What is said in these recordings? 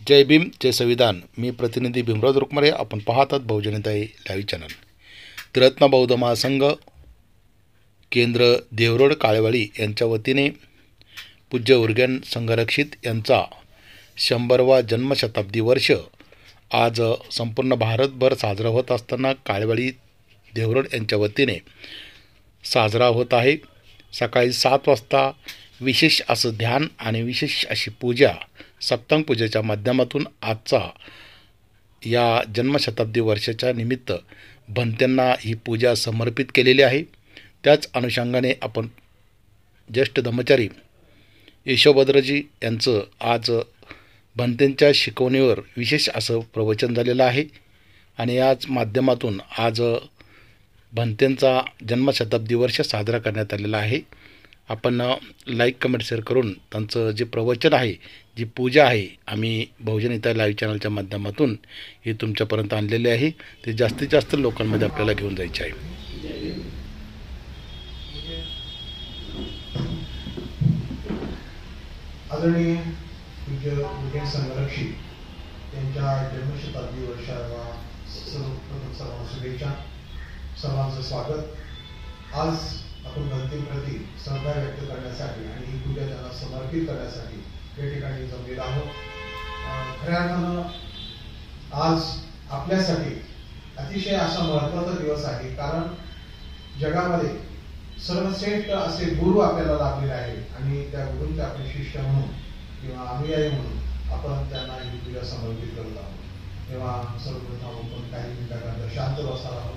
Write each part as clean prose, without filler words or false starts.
जय भीम जय संविधान. मी प्रतिनिधी भीमराव दुर्गमरे. आपण पाहतात बहुजनताई लाईव्ह चॅनल. त्रिरत्न बौद्ध महासंघ केंद्र देवरोड काळेवाडी यांच्या वतीने पूज्य उर्गेन संघरक्षित यांचा 100वा जन्मशताब्दी वर्ष आज संपूर्ण भारतभर साजरा होत असताना काळेवाडी देवरोड यांच्या वतीने साजरा होत आहे. सकाळी 7 वाजता विशेष असं ध्यान आणि विशेष अशी पूजा सप्तांग पूजेच्या माध्यमातून आजचा या जन्मशताब्दी वर्षाच्या निमित्त भंत्यांना ही पूजा समर्पित केलेली आहे. त्याच अनुषंगाने आपण ज्येष्ठ धर्मचारी यशोभद्रजी यांचं आज भंतेंच्या शिकवणीवर विशेष असं प्रवचन झालेलं आहे आणि याच माध्यमातून आज भंतेंचा जन्मशताब्दी वर्ष साजरा करण्यात आलेला आहे. आपण लाईक कमेंट शेअर करून त्यांचं जे प्रवचन आहे, जी पूजा आहे, आम्ही बहुजनता लाईव्ह चॅनलच्या माध्यमातून हे तुमच्यापर्यंत आणलेले आहे. ते जास्तीत जास्त लोकांमध्ये आपल्याला घेऊन जायचे आहे. आदरणीय पूज्य उर्गेन संघरक्षित यांच्या जन्मशताब्दी वर्षाला सर्वांना शुभेच्छा. सर्वांचं स्वागत. आज आपण भंतेप्रती श्रद्धा व्यक्त करण्यासाठी आणि ही पूजा त्यांना समर्पित करण्यासाठी या ठिकाणी जमलेलो आहोत. खऱ्या अर्थानं आज आपल्यासाठी अतिशय असा महत्त्वाचा दिवस आहे, कारण जगामध्ये सर्वश्रेष्ठ असे गुरु आपल्याला लाभलेले आहेत आणि त्या गुरूंचे आपण शिष्य म्हणून किंवा अनुयायी म्हणून आपण त्यांना ही पूजा समर्पित करत आहोत. तेव्हा सर्वप्रथम आपण काही मिनिटांकरता शांत बसणार आहोत.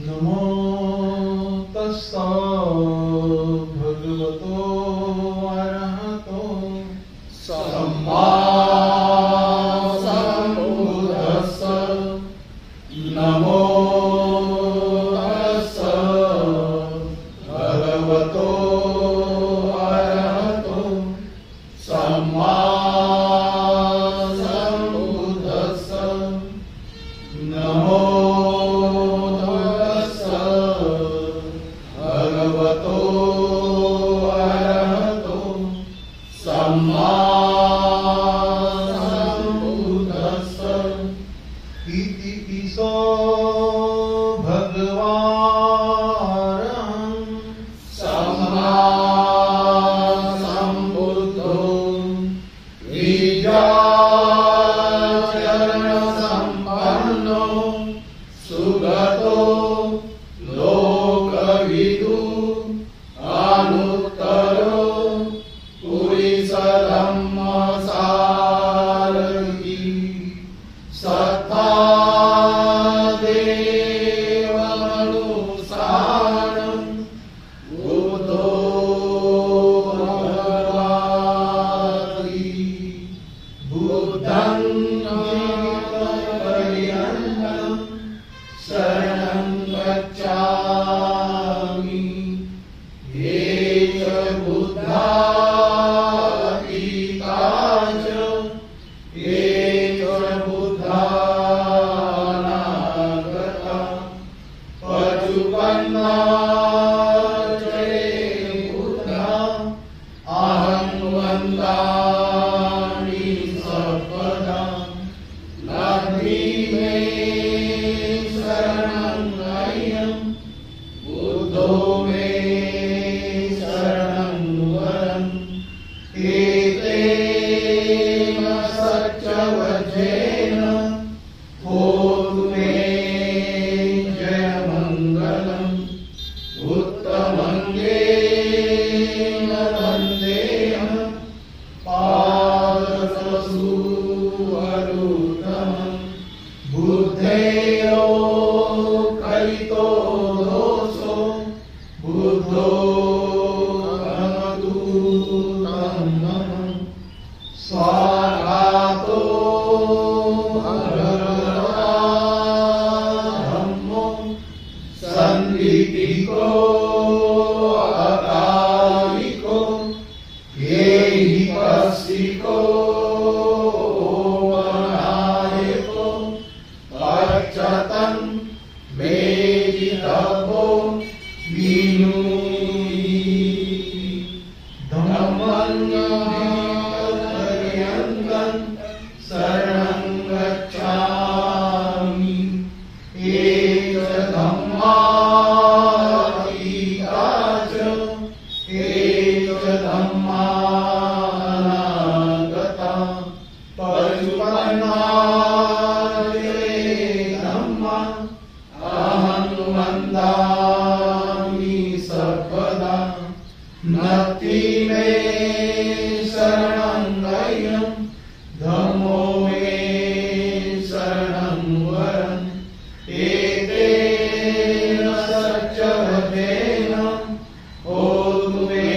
नमो तस्सा भगवतो अरहतो सम्मा सम्बुद्धस्स. नमो तस्सा भगवतो अरहतो सम्मा बुद्धा सच्चवचेन होतु मे जयमङ्गलम् उत्तमङ्गेन वन्देऽहं पादपशुवरुत्तमम् बुद्धेयो कलितो दोषो बुद्धो भवतु तं मम स्वाहातो भगवता धम्मो सन्दितिको अकालिको येहि पस्सिको वनायको पच्चतं वेदितव्यो विनुहि धम्मं शरणं गच्छामि एष धम्मातीता च एष धम्मानागता पशुपन्ना धम्मा अहं वन्दामि सर्वदा नति मे शरणं गह्यं धम्मो मे शरणं वरम् एतेन सच्चवचेन होतु मे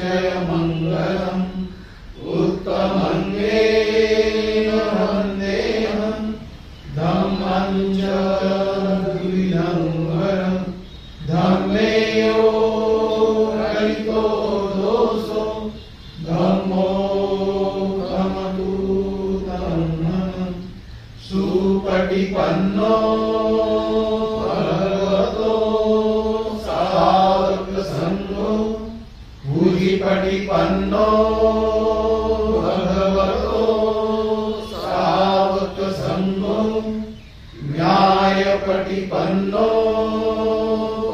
जयमङ्गलम् उत्तमङ्गेन वन्देऽहं धम्मं च द्विधं वरम् धम्मेयो कलितो दोषो धम्मो भवतु तं मम सुपटिपन्नो भगवतो साधकसङ्घो भुजिपटिपन्नो भगवतो साधकसङ्घो न्यायपटिपन्नो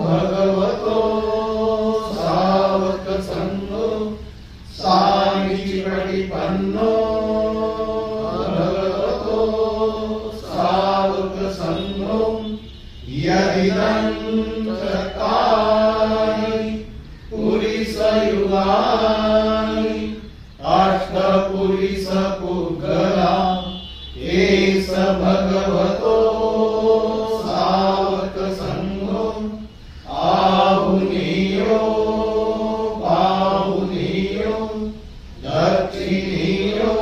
भगवतो साधकसङ्घो सामीचिपटिपन्नो भगवतो साधकसङ्घो यदिदं चत्वारि पुरिसयुगानि अष्टपुरिसपुद्गला एष भगवतो साधकसङ्घो आहुनीयो बाहुनीयो दक्षिणीयो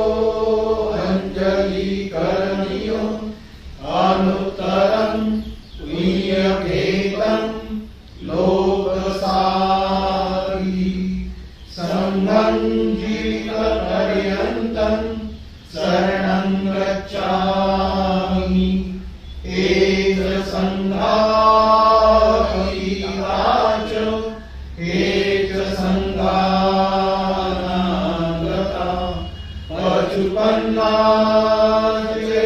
अञ्जलिकरणीयो अनुत्तरं पुण्यभेदं लोकसारी सङ्घं जीवितपर्यन्तं शरणं गच्छामि एष सङ्घातीता च एष सङ्घानागता पशुपन्ना ते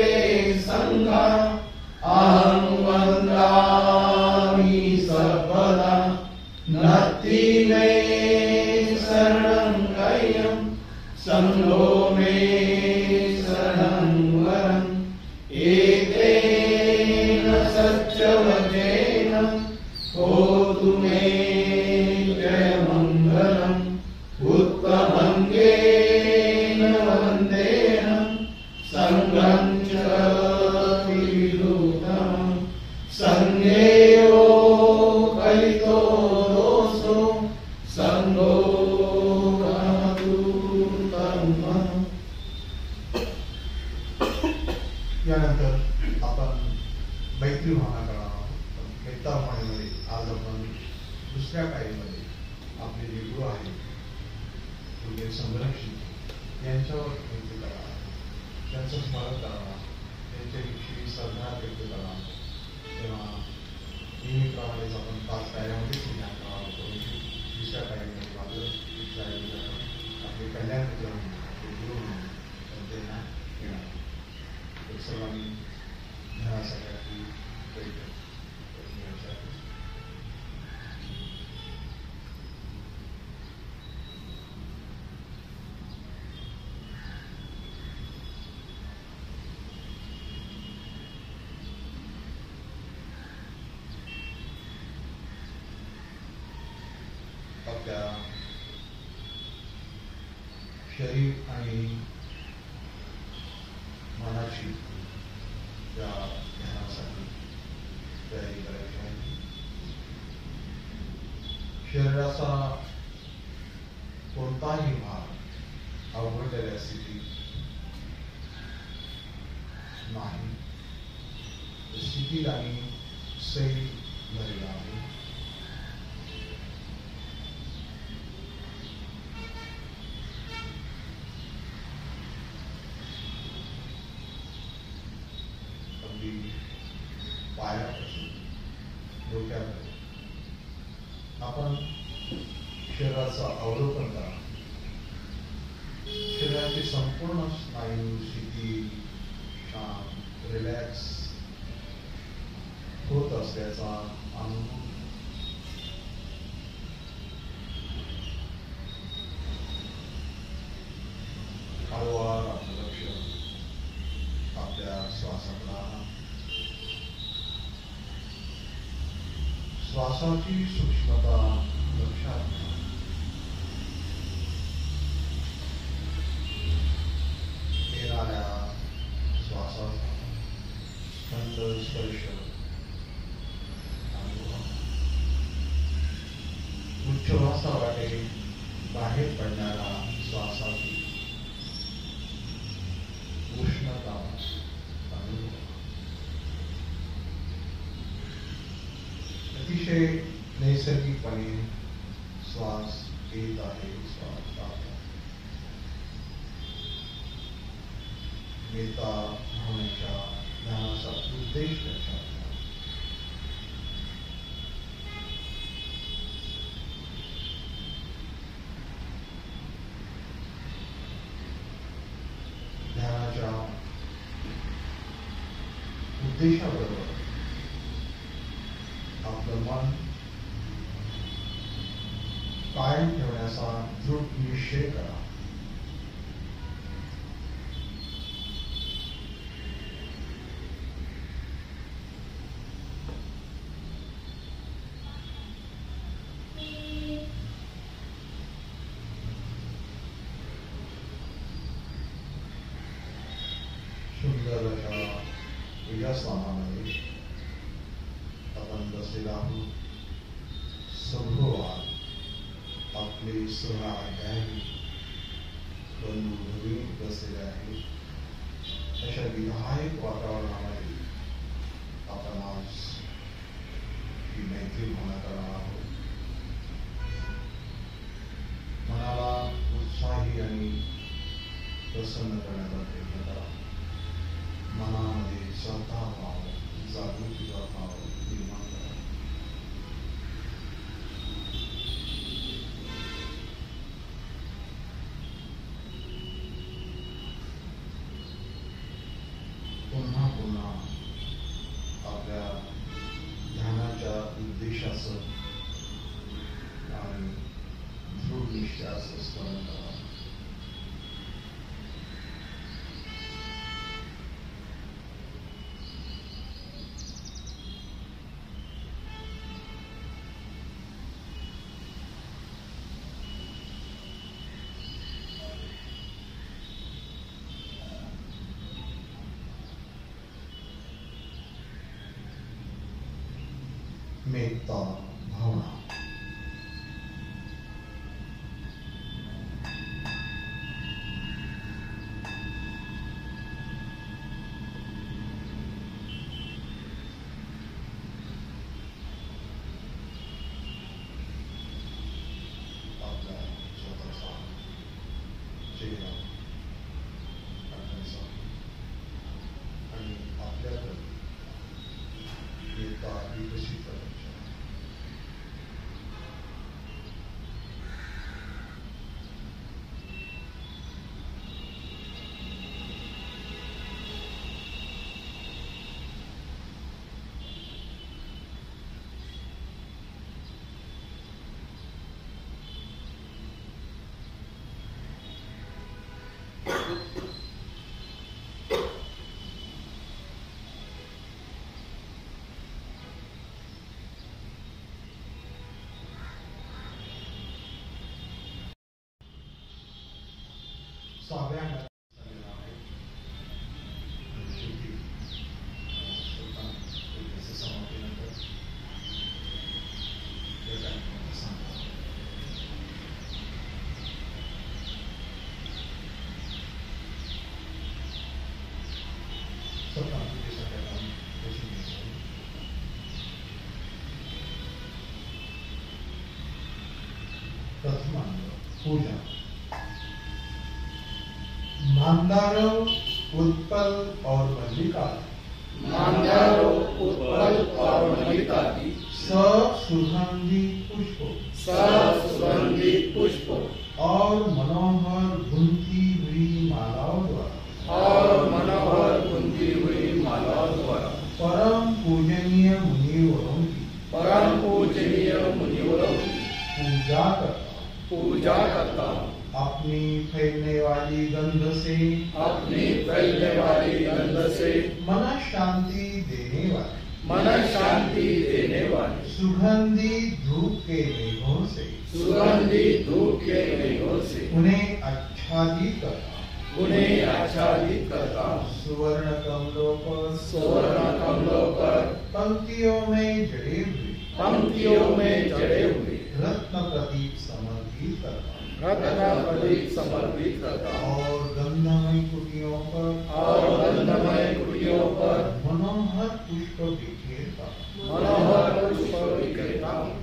सङ्घा अहं वन्दामि सर्वदा नति मे शरणं गह्यं सङ्घो मे शरणं वरम् एतेन सच्चवचेन होतु मे जयमङ्गलम् उत्तमङ्गेन वन्देऽहं सङ्घं च विलुप्तम् सङ्घेयो कलितो दोषो सङ्घो भवतु तं मम यानंतर आपण मैत्री भावना करणार आहोत. मैत्रीमध्ये आज आपण दुसऱ्या पायरीमध्ये आपले जे गुरु आहेत पूज्य संरक्षित यांच्यावर मैत्री करणार आहोत. त्यांचं स्मरण करणार आहोत. त्यांच्याविषयी श्रद्धा व्यक्त करणार आहोत. तेव्हा नेहमीप्रमाणेच आपण 5 पायऱ्यामध्येच ध्यान करणार आहोत. दुसऱ्या पायरीमध्ये माझं आपले कल्याण करून गुरु म्हणून त्यांना घेणार आहोत. सर्वांनी ध्यानासाठी शरीर आणि मनाची या ध्यानासाठी तयारी करायची आहे. शरीराचा कोणताही भाग अवघडलेल्या स्थितीत नाही. स्थितीत आणि सैल झालेला आहे. अगदी पायापासून डोक्यापर्यंत आपण शरीराचं अवलोकन करा. शरीराची संपूर्ण स्नायू स्थिती शांत रिलॅक्स होत असल्याचा अनुभव. हळूवार आपलं लक्ष आपल्या श्वासाकडे आणा. श्वासाची सूक्ष्मता लक्षात घ्या. येणाऱ्या श्वासाचा थंड स्पर्श अनुभवा. उच्छ्वासावाटे बाहेर पडणारा श्वासाची उष्णता अनुभवा. अतिशय नैसर्गिकपणे श्वास येत आहे, श्वास जात आहे. मेता भावनेच्या ध्यानाचा उद्देश लक्षात घ्या. ध्यानाच्या उद्देशाबरोबर आपलं मन कायम ठेवण्याचा दृढ निश्चय करा. सुंदर अशा विलासनामध्ये आपण बसलेला आहोत. सभोवार आपले सहअध्यायी बंधू भगिनी बसलेले आहेत. अशा विधायक वातावरणामध्ये आपण आज ही मैत्री भावना करणार आहोत. मनाला उत्साही आणि प्रसन्न करण्याचा प्रयत्न करा. मनामध्ये श्रद्धा भाव जागृतीचा भाव निर्माण करा. पुन्हा पुन्हा आपल्या ध्यानाच्या उद्देशाचं आणि दृढ निश्चयाचं स्मरण करा. मेता भावना. आपल्या स्वतःचा चेहरा आठवण्याचा आणि आपल्याकडे मेता विकसित करायचा. 6व्या झालेला आहे. आणि शेवटी सुलतान त्याच्या समाप्तीनंतर या कार्यक्रमाचा सांगतो. सुलतान पूजेसाठी आपण बसून घ्यायचं. प्रथमांग पूजा. मांदारो उत्पल और मल्लिका, मांदारो उत्पल और मल्लिकादि सुगंधि पुष्प सुगंधित पुष्प और मनोहर बुनती हुई मालाओं द्वारा बुनती हुई मालाओं द्वारा परम पूजनीय मुनिवरों की परम पूजनीय मुनिवरों की पूजा करता हूँ. अपनी फैलने वाली गंध से मन शांति देने वाली सुगंधी धूप के मेघों से उन्हें आच्छादित करता हूँ. सुवर्ण कमलों पर पंक्तियों में जड़े हुए रत्न प्रदीप समर्पित करता हूँ. और गंधमय कुटियों पर मनोहर पुष्प बिखेरता हूँ.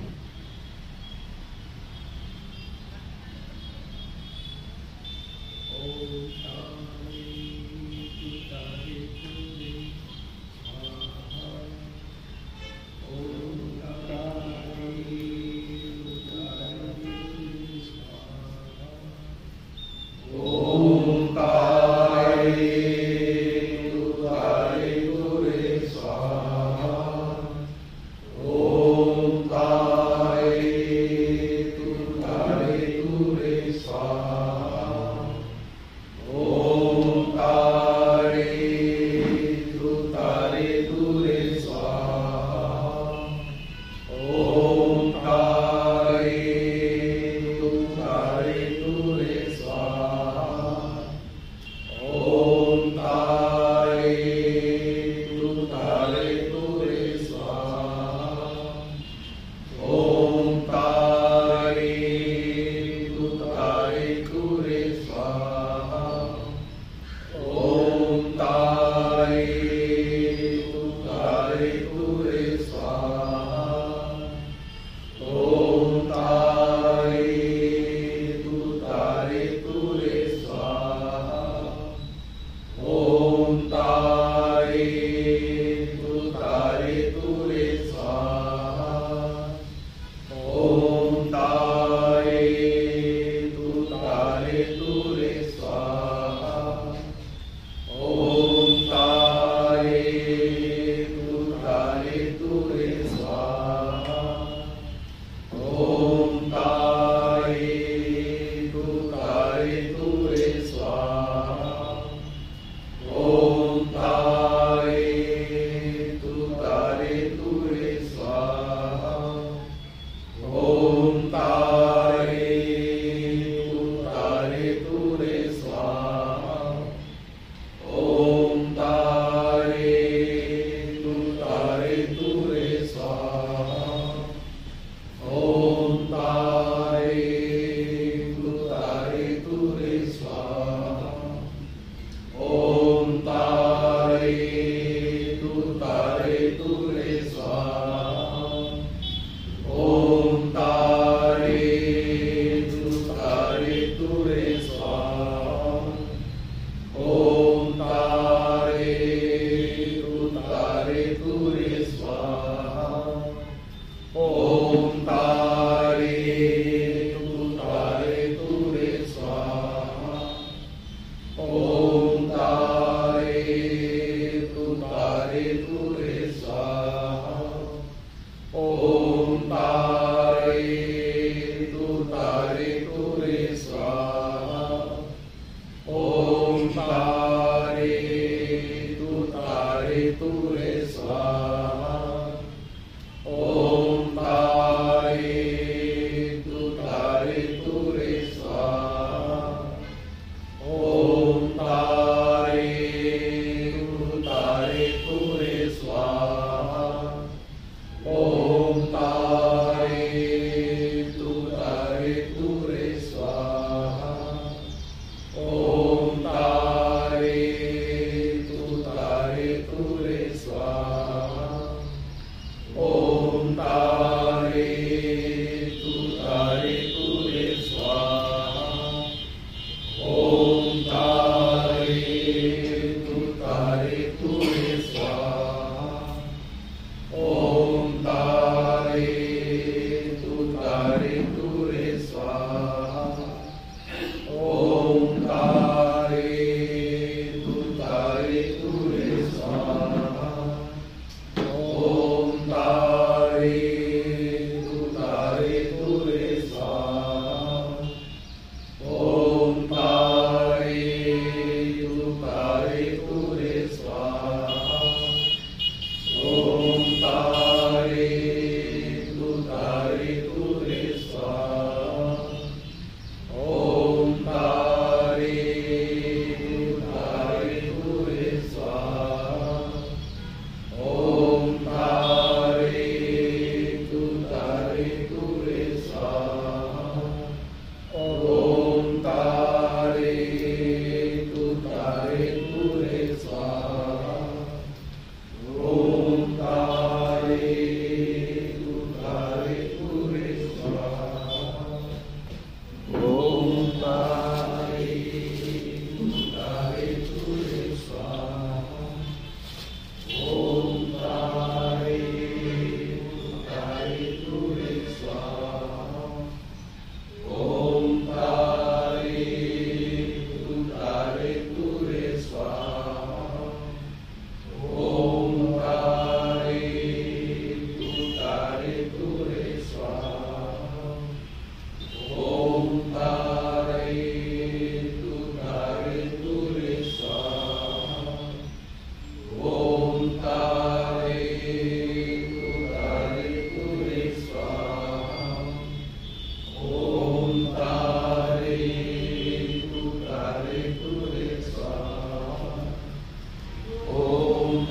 Oh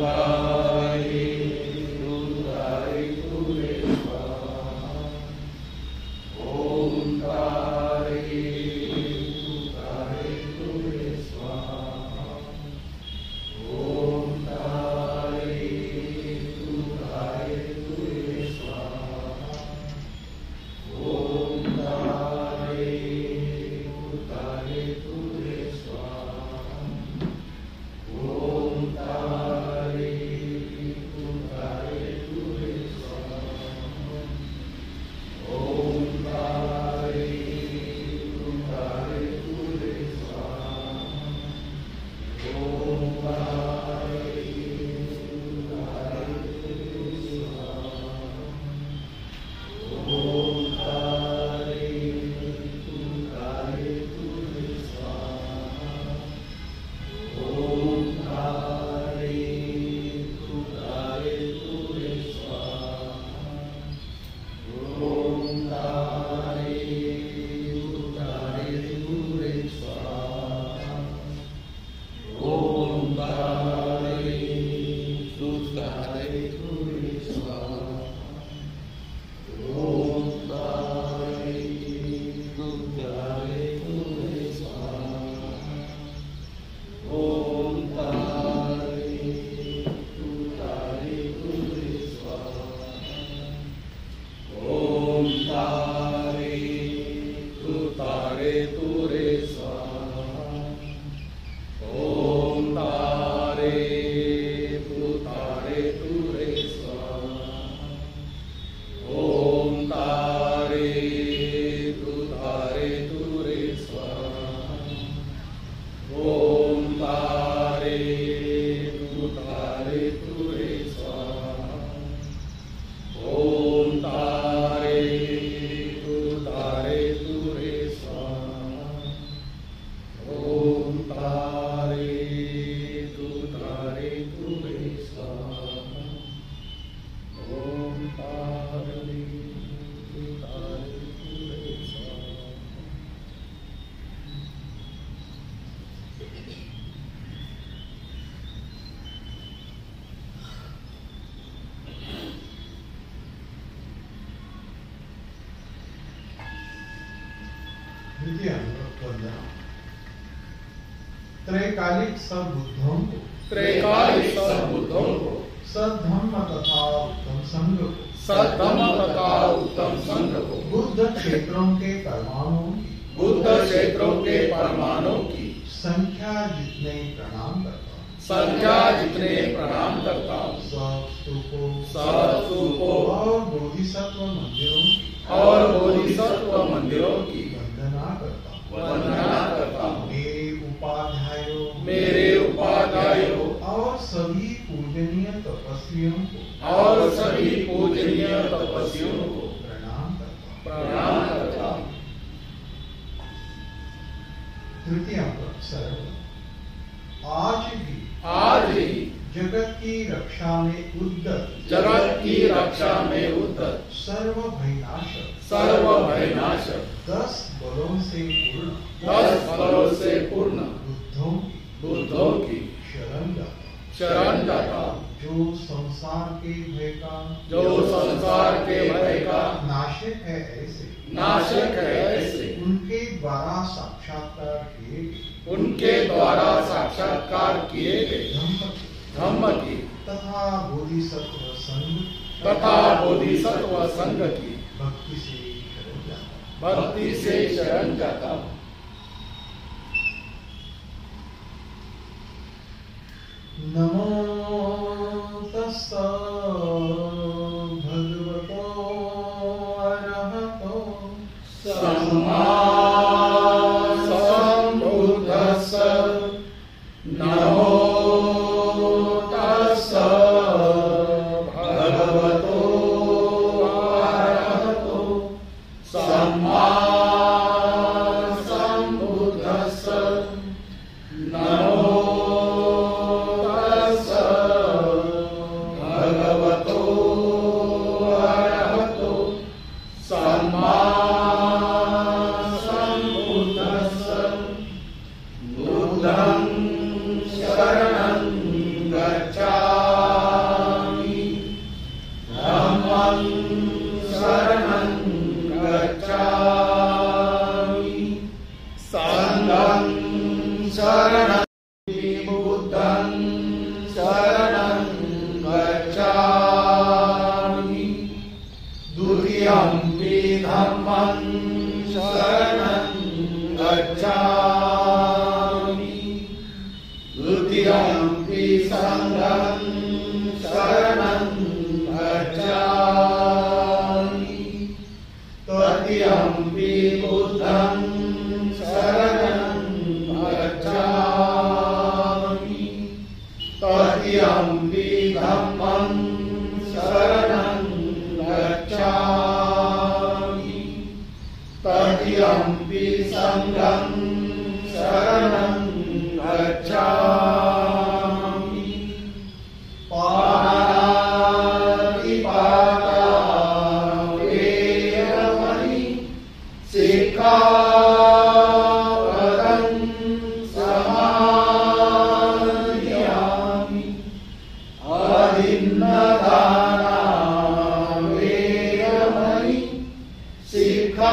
तुतारे तुतारे तुरे स्वाहा। ओम तारे तुतारे तुरे स्वाहा। ओम तारे तुतारे तुरे स्वाहा। ओम तारे तुतारे तुरे स्वाहा। ओम तारे तुतारे तुरे स्वाहा। ओम तारे तुतारे तुरे स्वाहा। ओम तारे तुतारे तुरे स्वाहा। ओम तारे तुतारे तुरे स्वाहा। ओम तारे तुतारे तुरे स्वाहा। ओम तारे तुतारे तुरे स्वाहा। ओम तारे तुतारे तुरे स्वाहा। ओम तारे तुतारे तुरे स्वाहा। ओम तारे तुतारे तुरे स्वाहा। ओम तारे तुतारे तुरे स्वाहा। ओम तारे तुतारे तुरे स्वाहा। ओम तारे तुतारे तुरे स्वाहा। ओम तारे तुतारे तुरे स्वाहा। ओम तारे तुतारे तुरे स्वाहा। ओम तारे तुतारे तुरे स्वाहा। ओम तारे तुतारे तुरे स्वाहा। द्वितीयांग वंदना। त्रैकालिक सद्बुद्धों को त्रैकालिक सद्बुद्धों को सद्धम्म तथा उत्तम संघ को सद्धम्म तथा उत्तम संघ को बुद्ध क्षेत्रों के परमाणुओं की बुद्ध क्षेत्रों के परमाणु की संख्या जितने प्रणाम करता हूँ। संख्या जितने प्रणाम करता हूँ। सब स्तूपों स्तूपों और बोधिसत्व मंदिरों की और बोधिसत्व मंदिरों की वंदना करता हूँ। वंदना करता हूँ। मेरे उपाध्यायों और सभी पूजनीय तपस्वियों को और सभी पूजनीय तपस्वियों को प्रणाम करता हूँ। प्रणाम करता हूँ। तृतीय अंक सर्व। आज भी जगत की रक्षा में उद्यत जगत की रक्षा में उद्यत सर्व भयनाशक 10 बलों से पूर्ण 10 बलों से पूर्ण बुद्धों की शरण जाता हूँ। जो संसार के भय का नाशक है ऐसे उनके द्वारा साक्षात्कार किए गए धम्म की तथा बोधिसत्व संघ की भक्ति से शरण जाता हूँ। नमो तस्स भगवतो अरहतो सम्मा सम्बुद्धस्स। नमो तस्स भगवतो अरहतो सम्मा सम्बुद्धस्स। नमो शरणं गच्छामि। धम्मं शरणं गच्छामि द्वितीयंपि संघं शरणं गच्छामि तृतीयंपि बुद्धं शरणं गच्छामि तृतीयंपि धम्मं शरणं गच्छामि तृतीयंपि संघं शरणं गच्छामि पाणातिपाता वेरमणि सिक्खापदं समादयामि अदिन्नदाना वेरमणि सिक्खापदं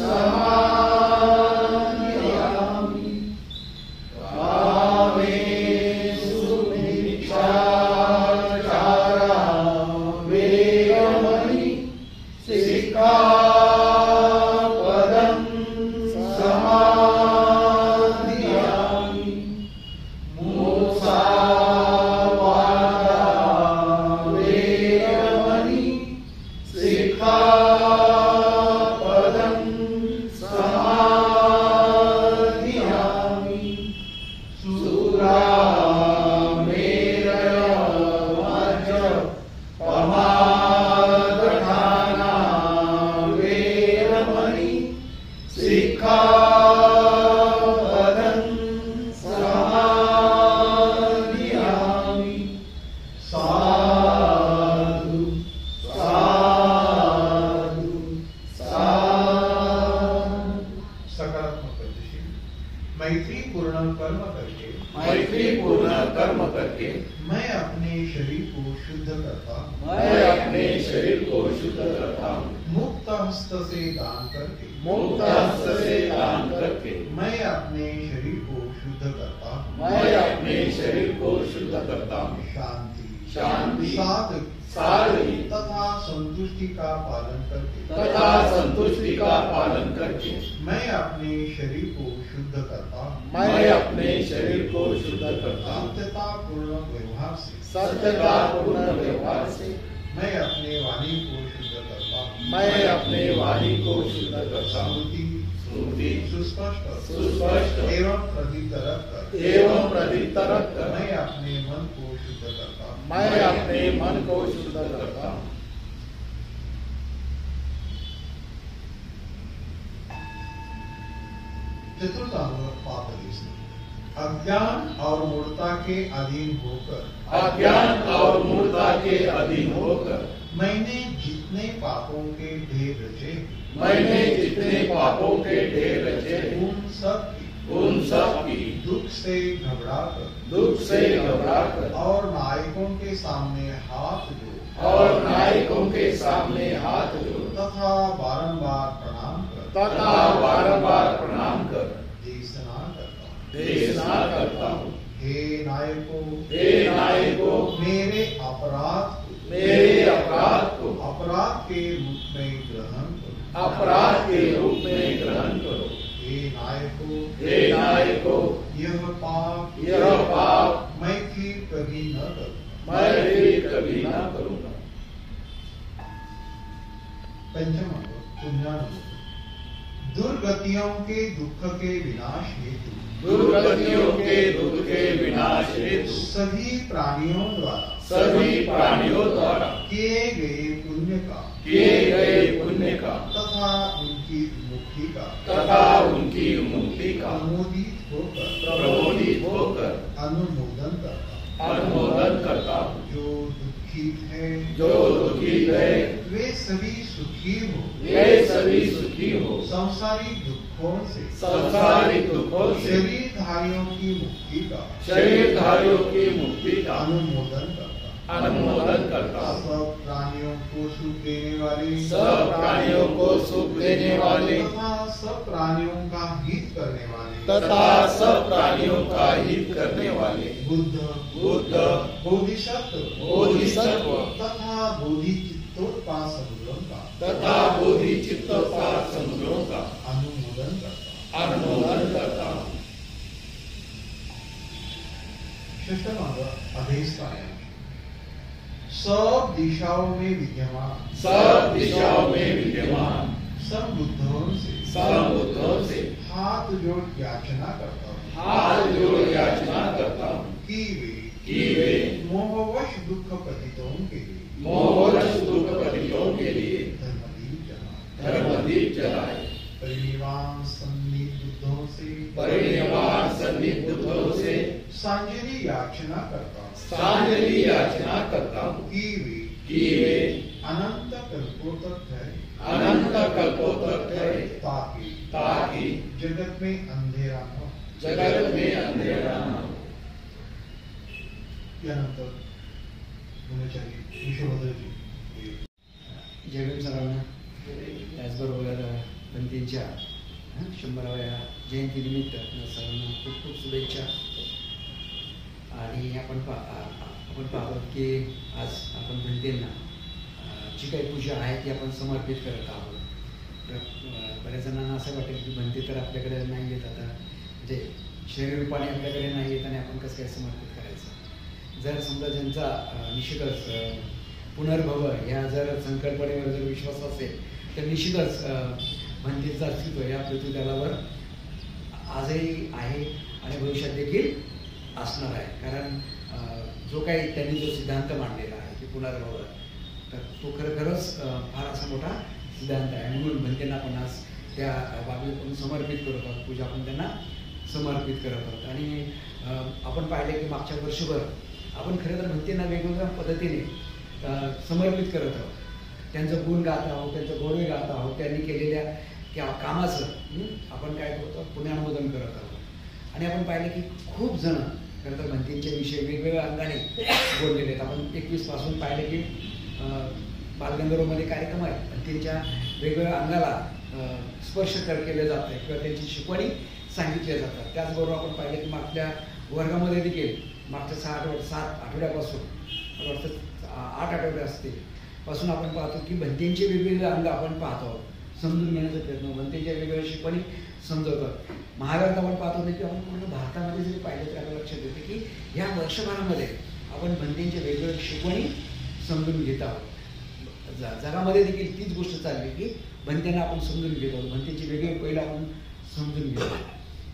समादयामि कामेषु मिथ्याचारा वेरमणि सिक्खापदं समादयामि मुसावादा वेरमणि सिक्खापदं समादयामि सुरामेरय मज्जपमादठाना वेरमणि सिक्खापदं समादयामि साधु साधु साधु सकारात्मक गतिशील मैत्रीपूर्ण कर्म करके मैत्रीपूर्ण कर्म करके मैं अपने शरीर को शुद्ध करता हूँ। मैं अपने शरीर को शुद्ध करता हूँ मुक्त हस्त से दान करके मुक्त हस्त से दान करके मैं अपने शरीर को शुद्ध करता हूँ। मैं अपने शरीर को शुद्ध करता हूँ शांति शांति सादगी तथा संतुष्टि का पालन करके तथा संतुष्टि का पालन करके मैं अपने शरीर को शुद्ध करता हूँ। मैं अपने शरीर को शुद्ध करता हूँ सत्यता पूर्ण व्यवहार से सत्यता पूर्ण व्यवहार से मैं अपने वाणी को शुद्ध करता हूँ। मैं अपने वाणी को शुद्ध करता हूँ स्मृति सुस्पष्ट एवं प्रदीप्तरत कर मैं मैं अपने मन को शुद्ध करता हूँ। मैं अपने मन को शुद्ध करता हूँ चतुर्थ अंग पापदेश अज्ञान और मूर्ता के अधीन होकर अज्ञान और मूर्ता के अधीन होकर मैंने जितने पापों के ढेर रचे मैंने जितने पापों के ढेर रचे उन सब की दुख से घबराकर और नायकों के सामने हाथ जोड़ तथा बारंबार प्रणाम कर देशना करता हूँ। हे नायकों मेरे अपराध को अपराध के रूप में ग्रहण करो। हे नायकों यह पाप मैं फिर कभी न करूँगा। पंचम अंग पुण्यानुमोदन दुर्गतियों के दुख के विनाश हेतु सभी प्राणियों द्वारा किए गए पुण्य का तथा उनकी मुक्ति का प्रमोदित होकर अनुमोदन करता हूँ। जो दुखित है वे सभी सुखी हो सांसारिक दुखों से शरीरधारियों की मुक्ति का अनुमोदन करता सब प्राणियों को सुख देने वाले तथा सब प्राणियों का हित करने वाले बुद्ध बोधिसत्व तथा बोधिचित्तोत्तम पार समुद्रों का तथा बोधि चित्त पार समुद्रों का अनुमोदन करता हूं। अनुमोदन करता हूँ। षष्ठ मार्ग अधेस्थान है। सब दिशाओं में विद्यमान सब दिशाओं में विद्यमान सब बुद्धों से सब बुद्धों से हाथ जोड़ याचना करता हूँ हाथ जोड़ याचना करता हूँ कि वे मोहवश दुख पतितों के लिए मोहवश दुख पतितों के लिए धर्मदीप जलाए, धर्मदीप जलाए, परिनिर्वाण सन्निध बुद्धों से परिनिर्वाण सन्निध बुद्धों से सांजलि याचना करता हूँ सांजलि याचना करता हूँ कि वे अनंत कल्पों तक ठहरे अनंत कल्पों तक ठहरे ताकि जगत में अंधेरा न हो। जगत में अंधेरा न हो। यानंतर गुणाचारी विश्वभद्रजी जयभीम सरांना त्याचबरोबर पंतींच्या 100व्या जयंतीनिमित्त सरांना खूप खूप शुभेच्छा. आणि आपण पाहतो की आज आपण भंतेंना जी काही पूजा आहे ती आपण समर्पित करत आहोत. तर बऱ्याच जणांना असं वाटेल की भंते तर आपल्याकडे नाही येत आता, म्हणजे शरीररूपाने आपल्याकडे नाही येत आणि आपण कसं काय समर्पित करायचं. जर समजा ज्यांचा निश्चितच पुनर्भव ह्या जर संकल्पनेवर जर विश्वास असेल तर निश्चितच भंतेचं अस्तित्व या पृथ्वीतलावर आजही आहे आणि भविष्यात देखील असणार आहे. कारण जो काही त्यांनी जो सिद्धांत मांडलेला आहे की पुनर्भव, तर तो खरंच फार असा मोठा सिद्धांत आहे. म्हणून भंतेंना आपण आज त्या बाबी आपण समर्पित करत आहोत, पूजा आपण त्यांना समर्पित करत आहोत. आणि आपण पाहिले की मागच्या वर्षभर आपण खरं तर भंतेंना वेगवेगळ्या पद्धतीने समर्पित करत आहोत. त्यांचं गुण गात आहोत, त्यांचं गोडवे गात आहोत, त्यांनी केलेल्या कामाचं आपण काय करतो पुण्यानुमोदन करत आहोत. आणि आपण पाहिलं की खूप जण खरं तर भंतेंच्या विषयी वेगवेगळ्या अंगाने बोललेले आहेत. आपण 21 पासून पाहिलं की बालगंधर्वमध्ये कार्यक्रम आहेत, भंतेंच्या वेगवेगळ्या अंगाला स्पर्श केले जात आहे किंवा त्यांची शिकवणी सांगितल्या जातात. त्याचबरोबर आपण पाहिलं की मागच्या वर्गामध्ये देखील मागच्या 7 आठवड्यापासून 8 आठवडे असतील पासून आपण पाहतो की भंतेंचे वेगवेगळे अंग आपण पाहतो आहोत, समजून घेण्याचा प्रयत्न, भंतेंच्या वेगवेगळ्या शिकवणी समजवतात. महाभारत आपण पाहतो की आपण पूर्ण भारतामध्ये जरी पाहिलं तर आपल्याला लक्षात येते की या वर्षभरामध्ये आपण भंतेंच्या वेगवेगळ्या शिकवणी समजून घेत आहोत. जगामध्ये देखील तीच गोष्ट चालली की भंतेंना आपण समजून घेत आहोत, भंतेंचे वेगवेगळे पैलू आपण समजून घेतो.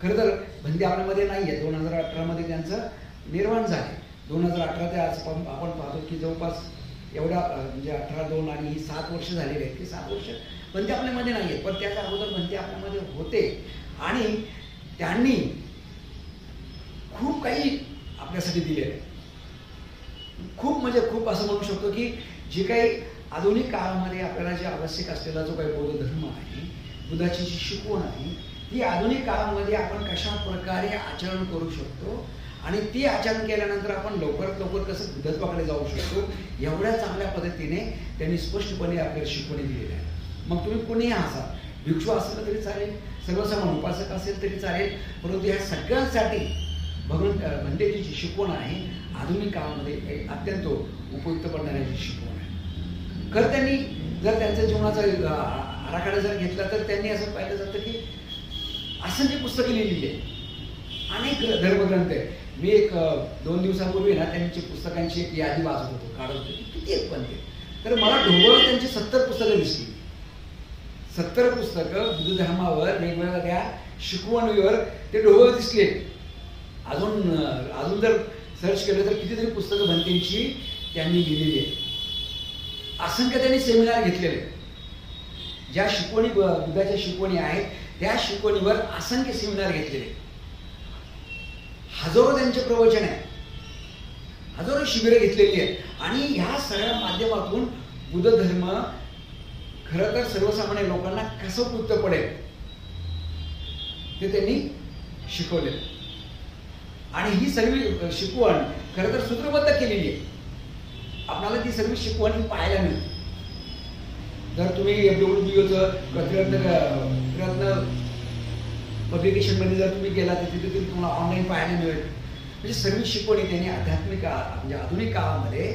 खरं तर भंते आपल्यामध्ये नाही आहे. 2018मध्ये त्यांचं निर्माण झाले. 2018 ते आज आपण पाहतो की जवळपास एवढ्या म्हणजे 18-2 आणि ही 7 वर्ष झालेली आहेत की 7 वर्ष भंते आपल्यामध्ये नाही आहेत. पण त्याच्या अगोदर भंते आपल्यामध्ये होते आणि त्यांनी खूप काही आपल्यासाठी दिले आहे. खूप म्हणजे खूप असं म्हणू शकतो की जे काही आधुनिक काळामध्ये आपल्याला जे आवश्यक असलेला जो काही बौद्ध धर्म आहे, बुद्धाची जी शिकवण आहे, ती आधुनिक काळामध्ये आपण कशा प्रकारे आचरण करू शकतो आणि ती आचरण केल्यानंतर आपण लवकरात लवकर कसं बुद्धत्वाकडे जाऊ शकतो, एवढ्या चांगल्या पद्धतीने त्यांनी स्पष्टपणे आपल्याला शिकवणी दिलेल्या आहे. मग तुम्ही कोणीही असाल, भिक्षू असलं तरी चालेल, सर्वसामान्य उपासक असेल तरी चालेल, परंतु ह्या सगळ्यांसाठी भंतेची जी शिकवण आहे आधुनिक काळामध्ये अत्यंत उपयुक्त पडणारी शिकवण आहे. खरं त्यांनी जर त्यांच्या जीवनाचा आराखडा जर घेतला तर त्यांनी असं पाहिलं जातं की असंख्य पुस्तकं लिहिलेली आहे, अनेक धर्मग्रंथ आहे. मी 2 दिवसांपूर्वी ना त्यांची पुस्तकांची एक यादी वाचत होतो, काढत होतो, किती आहेत पण ते. तर मला ढोबळ त्यांची 70 पुस्तकं दिसली. 70 पुस्तकं बुद्ध धर्मावर वेगवेगळ्या शिकवणीवर ते ढोबळ दिसले. अजून जर सर्च केलं तर कितीतरी पुस्तकं भंतेंची त्यांनी लिहिलेली आहेत. असंख्य त्यांनी सेमिनार घेतलेले, ज्या शिकवणी बुद्धाच्या शिकवणी आहेत त्या शिकवणीवर असंख्य सेमिनार घेतलेले, हजारो त्यांचे प्रवचन आहे, हजारो शिबिरं घेतलेली आहेत. आणि ह्या सगळ्या माध्यमातून बुद्ध धर्म खरं तर सर्वसामान्य लोकांना कसं उपयुक्त पडेल ते त्यांनी शिकवले. आणि ही सर्व शिकवण खरं तर सूत्रबद्ध केलेली आहे. आपल्याला ती सर्व शिकवण पाहायला मिळते. जर तुम्ही प्रयत्न पब्लिकेशनमध्ये जर तुम्ही गेला तर तिथे तुम्हाला ऑनलाईन पाहायला मिळेल. म्हणजे सर्व शिकवणी त्यांनी आध्यात्मिक म्हणजे आधुनिक काळामध्ये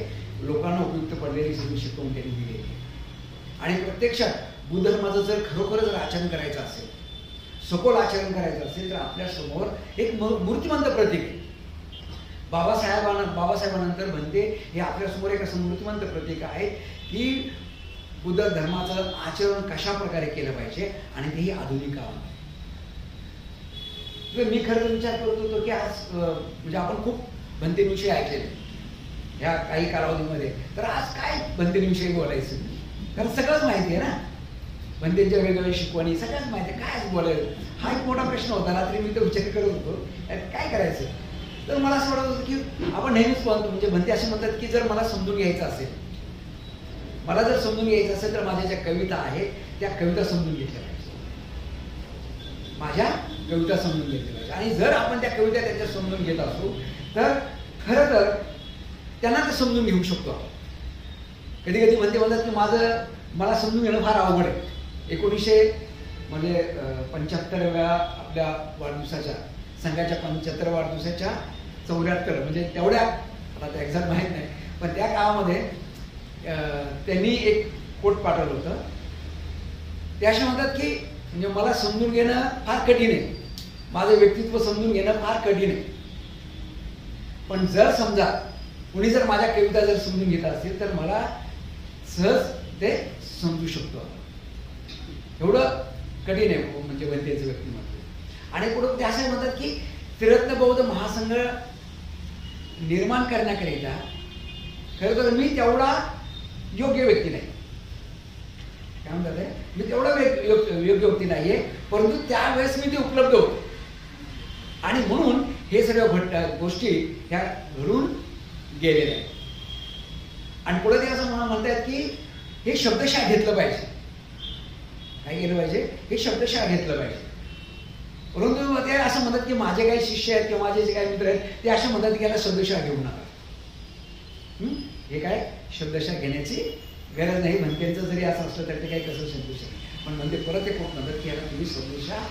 लोकांना उपयुक्त पडलेली सर्व शिकवण त्यांनी दिली आहे. आणि प्रत्यक्षात बुद्ध धर्माचं जर खरोखरच जर आचरण करायचं असेल, सखोल आचरण करायचं असेल, तर आपल्या समोर एक मूर्तिमंत प्रतीक आहे. बाबासाहेबांनंतर म्हणते हे आपल्यासमोर एक असं मूर्तिमंत प्रतीक आहे की बुद्ध धर्माचं आचरण कशा प्रकारे केलं पाहिजे, आणि तेही आधुनिक काळामध्ये. मी खरं विचार करत होतो की आज म्हणजे आपण खूप भंतेविषयी ऐकलेले ह्या काही कालावधीमध्ये, तर आज काय भंतेविषयी बोलायचं, कारण सगळंच माहिती आहे ना, भंतेच्या वेगवेगळ्या शिकवणी सगळ्याच माहिती आहे, काय बोलायचं हा एक मोठा प्रश्न होता. रात्री मी तो विचार करत होतो काय करायचं. तर मला असं वाटत होतं की आपण नेहमीच म्हणतो, म्हणजे भंते असे म्हणतात की जर मला समजून घ्यायचं असेल, मला जर समजून घ्यायचं असेल तर माझ्या ज्या कविता आहेत त्या कविता समजून घेतल्या पाहिजे, माझ्या कविता समजून घेतल्या पाहिजे. आणि जर आपण त्या कविता त्यांच्या समजून घेत असू तर खरं तर त्यांना ते समजून घेऊ शकतो आपण. कधी कधी म्हणतात की मला समजून घेणं फार अवघड आहे. 1975व्या आपल्या वाढदिवसाच्या संघाच्या 75 वाढदिवसाच्या 74 म्हणजे तेवढ्या, आता ते एक्झॅक्ट माहीत नाही, पण त्या काळामध्ये त्यांनी एक कोट पाठवलं होतं. ते असे म्हणतात की म्हणजे मला समजून घेणं फार कठीण आहे, माझं व्यक्तित्व समजून घेणं फार कठीण आहे, पण जर समजा कुणी जर माझ्या कविता जर समजून घेत असतील तर मला सहज ते समजू शकतो. एवढं कठीण आहे म्हणजे भंतेचं व्यक्तिमत्व. आणि पुढे ते असं म्हणतात की त्रिरत्न बौद्ध महासंघ निर्माण करण्याकरिता खरं तर मी तेवढा योग्य व्यक्ती नाही. काय म्हणतात, मी तेवढा योग्य व्यक्ती नाहीये, परंतु त्यावेळेस मी ते उपलब्ध होतो आणि म्हणून हे सगळ्या गोष्टी ह्या घडून गेलेल्या आहेत. आणि पुढे ते असं म्हणतात की हे शब्दशः घेतलं पाहिजे. काय केलं पाहिजे, हे शब्दशः घेतलं पाहिजे. परंतु ते असं म्हणतात की माझे काही शिष्य आहेत किंवा माझे जे काही मित्र आहेत ते असे म्हणतात की याला शब्दशः घेऊ नका. हे काय शब्दशः घेण्याची गरज नाही. भंतेंचं जरी असं असलं तर ते काही कसं समजू शकत, पण म्हणजे परत एक म्हणतात की याला तुम्ही शब्दशः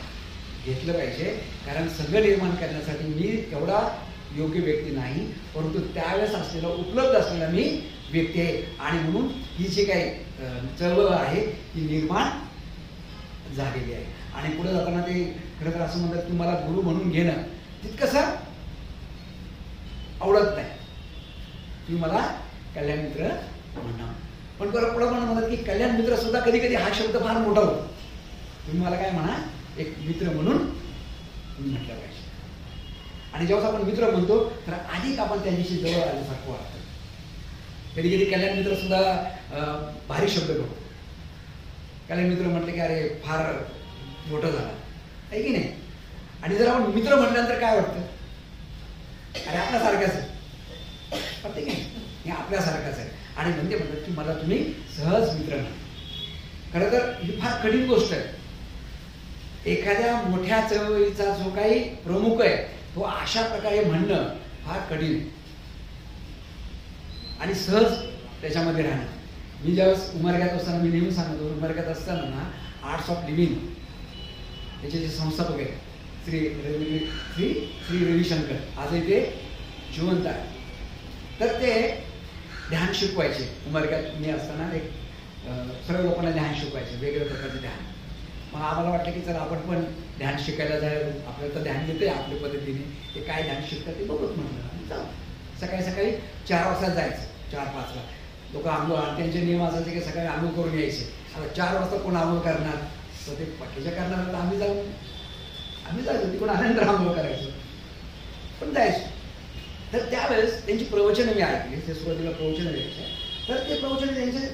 घेतलं पाहिजे, कारण संघ निर्माण करण्यासाठी मी तेवढा योग्य व्यक्ती नाही, परंतु त्यावेळेस असलेला उपलब्ध असलेला मी व्यक्ती आहे. आणि म्हणून ही जी काही चळवळ आहे ती निर्माण झालेली आहे. आणि पुढे जाताना ते खरं तर असं म्हणतात की मला गुरु म्हणून घेणं तितकंसं आवडत नाही, तुम्ही मला कल्याण मित्र म्हणा. पण परत पुढे पण म्हणतात की कल्याण मित्र सुद्धा कधी कधी हा शब्द फार मोठा होतो. तुम्ही मला काय म्हणा, एक मित्र म्हणून म्हटलं पाहिजे. आणि जेव्हा आपण मित्र म्हणतो तर अधिक आपण त्यांच्याशी जवळ आल्यासारखं वाटतं. कधी कधी कल्याण मित्र सुद्धा भारी शब्द करतो. कल्याण मित्र म्हटलं की अरे फार मोठं झालं आहे की नाही. आणि जर आपण मित्र म्हटल्यानंतर काय वाटतं, अरे आपल्यासारखाच आहे, वाटतं की नाही, हे आपल्यासारखाच आहे. आणि म्हणजे म्हणतात की मला तुम्ही सहज मित्र म्हणा. खरं तर ही फार कठीण गोष्ट आहे. एखाद्या मोठ्या चळवळीचा जो काही प्रमुख आहे तो अशा प्रकारे म्हणणं फार कठीण आणि सहज त्याच्यामध्ये राहणं. मी ज्यावेळेस उमरग्यात असताना मी नेहमी सांगतो, उमरग्यात असताना ना आर्ट्स ऑफ लिव्हिंग त्याचे जे संस्थापक आहेत श्री रविशंकर, आजही ते जिवंत आहे. तर ते ध्यान शिकवायचे उमरग्यात. मी असताना एक सर्व लोकांना ध्यान शिकवायचे, वेगवेगळ्या प्रकारचे ध्यान. मग आम्हाला वाटलं की चला आपण पण ध्यान शिकायला जायला, आपल्याला तर ध्यान येते आपल्या पद्धतीने, ते काय ध्यान शिकतात ते बघत म्हटलं. आणि जाऊ सकाळी 4 वाजता जायचं, 4-5ला लोक आंघोळ, त्यांचे नियम असायचे की सकाळी आंघोळ करून यायचे. आता 4 वाजता कोण आंघोळ करणार, तर ते बाकीच्या करणार, तर आम्ही जायचो तिकडून आल्यानंतर आंघोळ करायचो, पण जायचो. तर त्यावेळेस त्यांची प्रवचनं मी ऐकली, ते सुरुवातीला प्रवचनं द्यायचे. तर ते प्रवचन त्यांचे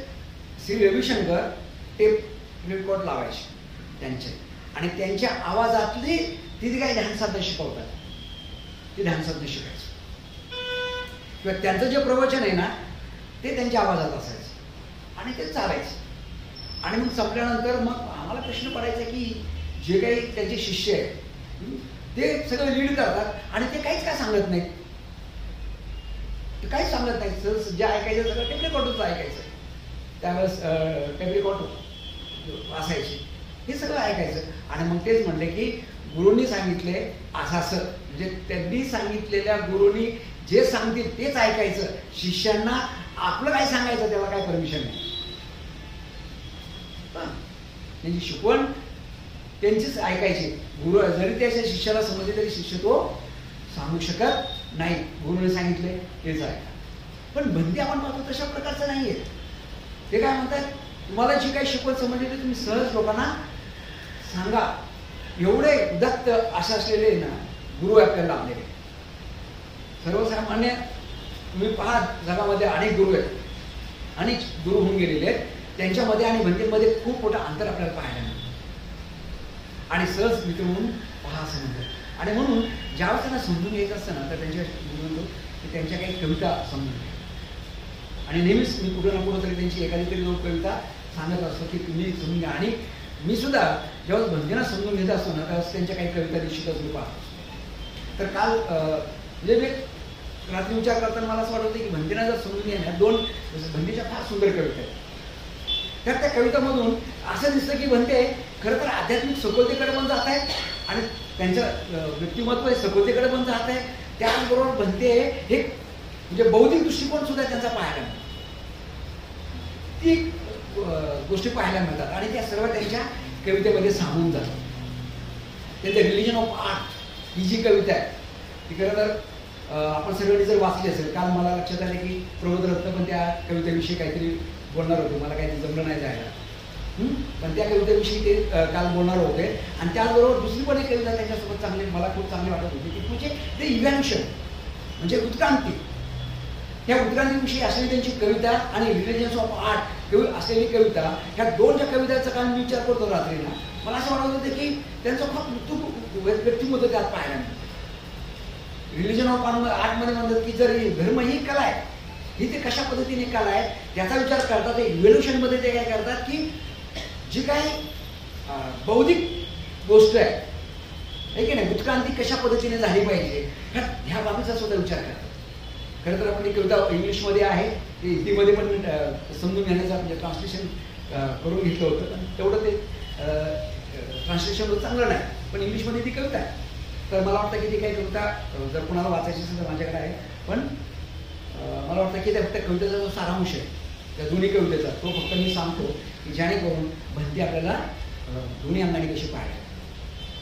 श्री रविशंकर टेप रेकॉर्ड लावायचे त्यांचे, आणि त्यांच्या आवाजातली ती काही ध्यानसाधना शिकवतात ते ध्यानसाधना शिकायचं, किंवा त्यांचं जे प्रवचन आहे ना ते त्यांच्या आवाजात असायचं आणि ते चालायचं. आणि मग संपल्यानंतर मग आम्हाला प्रश्न पडायचा की जे काही त्यांचे शिष्य आहेत ते सगळं लीड करतात आणि ते काहीच काय सांगत नाहीत, ते काहीच सांगत नाहीत. जे ऐकायचं सगळं टेप रेकॉर्डच ऐकायचं. त्यावेळेस टेप रेकॉर्ड असायचे, हे सगळं ऐकायचं. आणि मग तेच म्हणले की गुरूंनी सांगितले असं, म्हणजे त्यांनी सांगितलेल्या गुरूंनी जे सांगतील तेच ऐकायचं, शिष्यांना आपलं काय सांगायचं त्याला काय परमिशन नाही. त्यांची शिकवण त्यांचीच ऐकायची. गुरु जरी त्याच्या शिष्याला समजले तरी शिष्य तो सांगू शकत नाही. गुरुने सांगितले तेच आहे. पण बंदी आपण पाहतो तशा प्रकारचं नाहीये. ते काय म्हणतात, तुम्हाला जी काही शिकवण समजली ते तुम्ही सहज लोकांना सांगा. एवढे उदात्त असे असलेले ना गुरु आपल्याला लाभलेले. सर्वसामान्य तुम्ही पहा, जगामध्ये अनेक गुरु आहेत, अनेक गुरु होऊन गेलेले आहेत. त्यांच्यामध्ये आणि बंदीमध्ये खूप मोठं अंतर आपल्याला पाहायला मिळतं. आणि सहज मित्र म्हणून पहा असं म्हणतात. आणि म्हणून ज्यावेळेस त्यांना समजून घ्यायचं असतं ना, तर त्यांच्या म्हणतो की त्यांच्या काही कविता समजून घ्या. आणि नेहमीच मी कुठं ना कुठं तरी त्यांची एखादी तरी दोन कविता सांगत असतो की तुम्ही समजून घ्या. आणि मी सुद्धा जेव्हा बंदींना समजून घेत असतो ना, त्यावेळेस त्यांच्या काही कविता निश्चितच मी पाहतो. तर काल म्हणजे मी रात्री विचार करताना मला असं वाटतं की बंदींना जर समजून घेण्यात दोन बंदीच्या फार सुंदर कविता आहेत. तर त्या कवितामधून असं दिसतं की बनते खरं तर आध्यात्मिक सखोलतेकडे पण जात आहेत आणि त्यांचं व्यक्तिमत्व हे सखोलतेकडे पण जात आहे. त्याचबरोबर बनते हे म्हणजे बौद्धिक दृष्टिकोन सुद्धा त्यांचा पाहायला मिळतो. ती गोष्टी पाहायला मिळतात आणि त्या सर्व त्यांच्या कवितेमध्ये सामावून जातात. त्यांचं रिलिजन ऑफ आर्ट ही जी कविता आहे ती खरं तर आपण सगळ्यांनी जर वाचली असेल. काल मला लक्षात आले की प्रबोधरत्न पण त्या कवितेविषयी काहीतरी बोलणार होते. मला काही जमलं नाही जायला, पण त्या कवितेविषयी ते काल बोलणार होते. आणि त्याचबरोबर दुसरी पण एक कविता त्यांच्यासोबत चांगली मला खूप चांगली वाटत होती की म्हणजे ते इव्हॅल्युशन म्हणजे उत्क्रांती. ह्या उत्क्रांतीविषयी असलेली त्यांची कविता आणि रिलिजन्स ऑफ आर्ट असलेली कविता, ह्या दोन ज्या कवितांचा काल मी विचार करतो रात्रीला, मला असं वाटत होतं की त्यांचं खूप व्यक्तिमत्व त्यात पाहायला मिळतं. रिलिजन ऑफ आर्टमध्ये म्हणतात की जर धर्म ही कला आहे, ही ते कशा पद्धतीने कला आहे त्याचा विचार करतात. ते इव्होल्युशनमध्ये ते काय करतात की जी काही बौद्धिक गोष्ट आहे की नाही, उत्क्रांती कशा पद्धतीने झाली पाहिजे ह्या बाबीचा सुद्धा विचार करतात. खरं तर आपण ही कविता इंग्लिशमध्ये आहे, ते हिंदीमध्ये पण समजून घेण्याचं म्हणजे ट्रान्सलेशन करून घेतलं होतं. पण तेवढं ते ट्रान्सलेशन चांगलं नाही, पण इंग्लिशमध्ये ती कविता आहे. तर मला वाटतं की ती काही कविता जर कोणाला वाचायची असेल तर माझ्याकडे आहे. पण मला वाटतं की त्या फक्त कवितेचा जो सारांश आहे त्या दोन्ही कवितेचा तो फक्त मी सांगतो की जेणेकरून भंती आपल्याला दोन्ही अंगाने कशी पाहायला.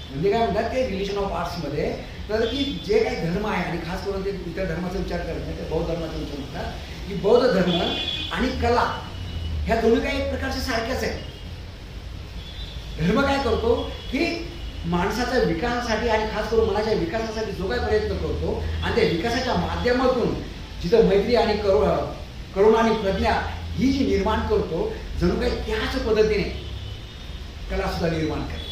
म्हणजे काय म्हणतात ते रिलिजन ऑफ आर्ट्समध्ये तर की जे काही धर्म आहे आणि खास करून ते इतर धर्माचा विचार करत नाही, ते बौद्ध धर्माचा विचार म्हणतात की बौद्ध धर्म आणि कला ह्या दोन्ही काही एक प्रकारचे सारख्याच आहेत. धर्म काय करतो की माणसाच्या विकासासाठी आणि खास करून मनाच्या विकासासाठी जो काही प्रयत्न करतो आणि त्या विकासाच्या माध्यमातून जिथं मैत्री आणि करुणा आणि प्रज्ञा ही जी निर्माण करतो, जणू काही त्याच पद्धतीने कला सुद्धा निर्माण करते.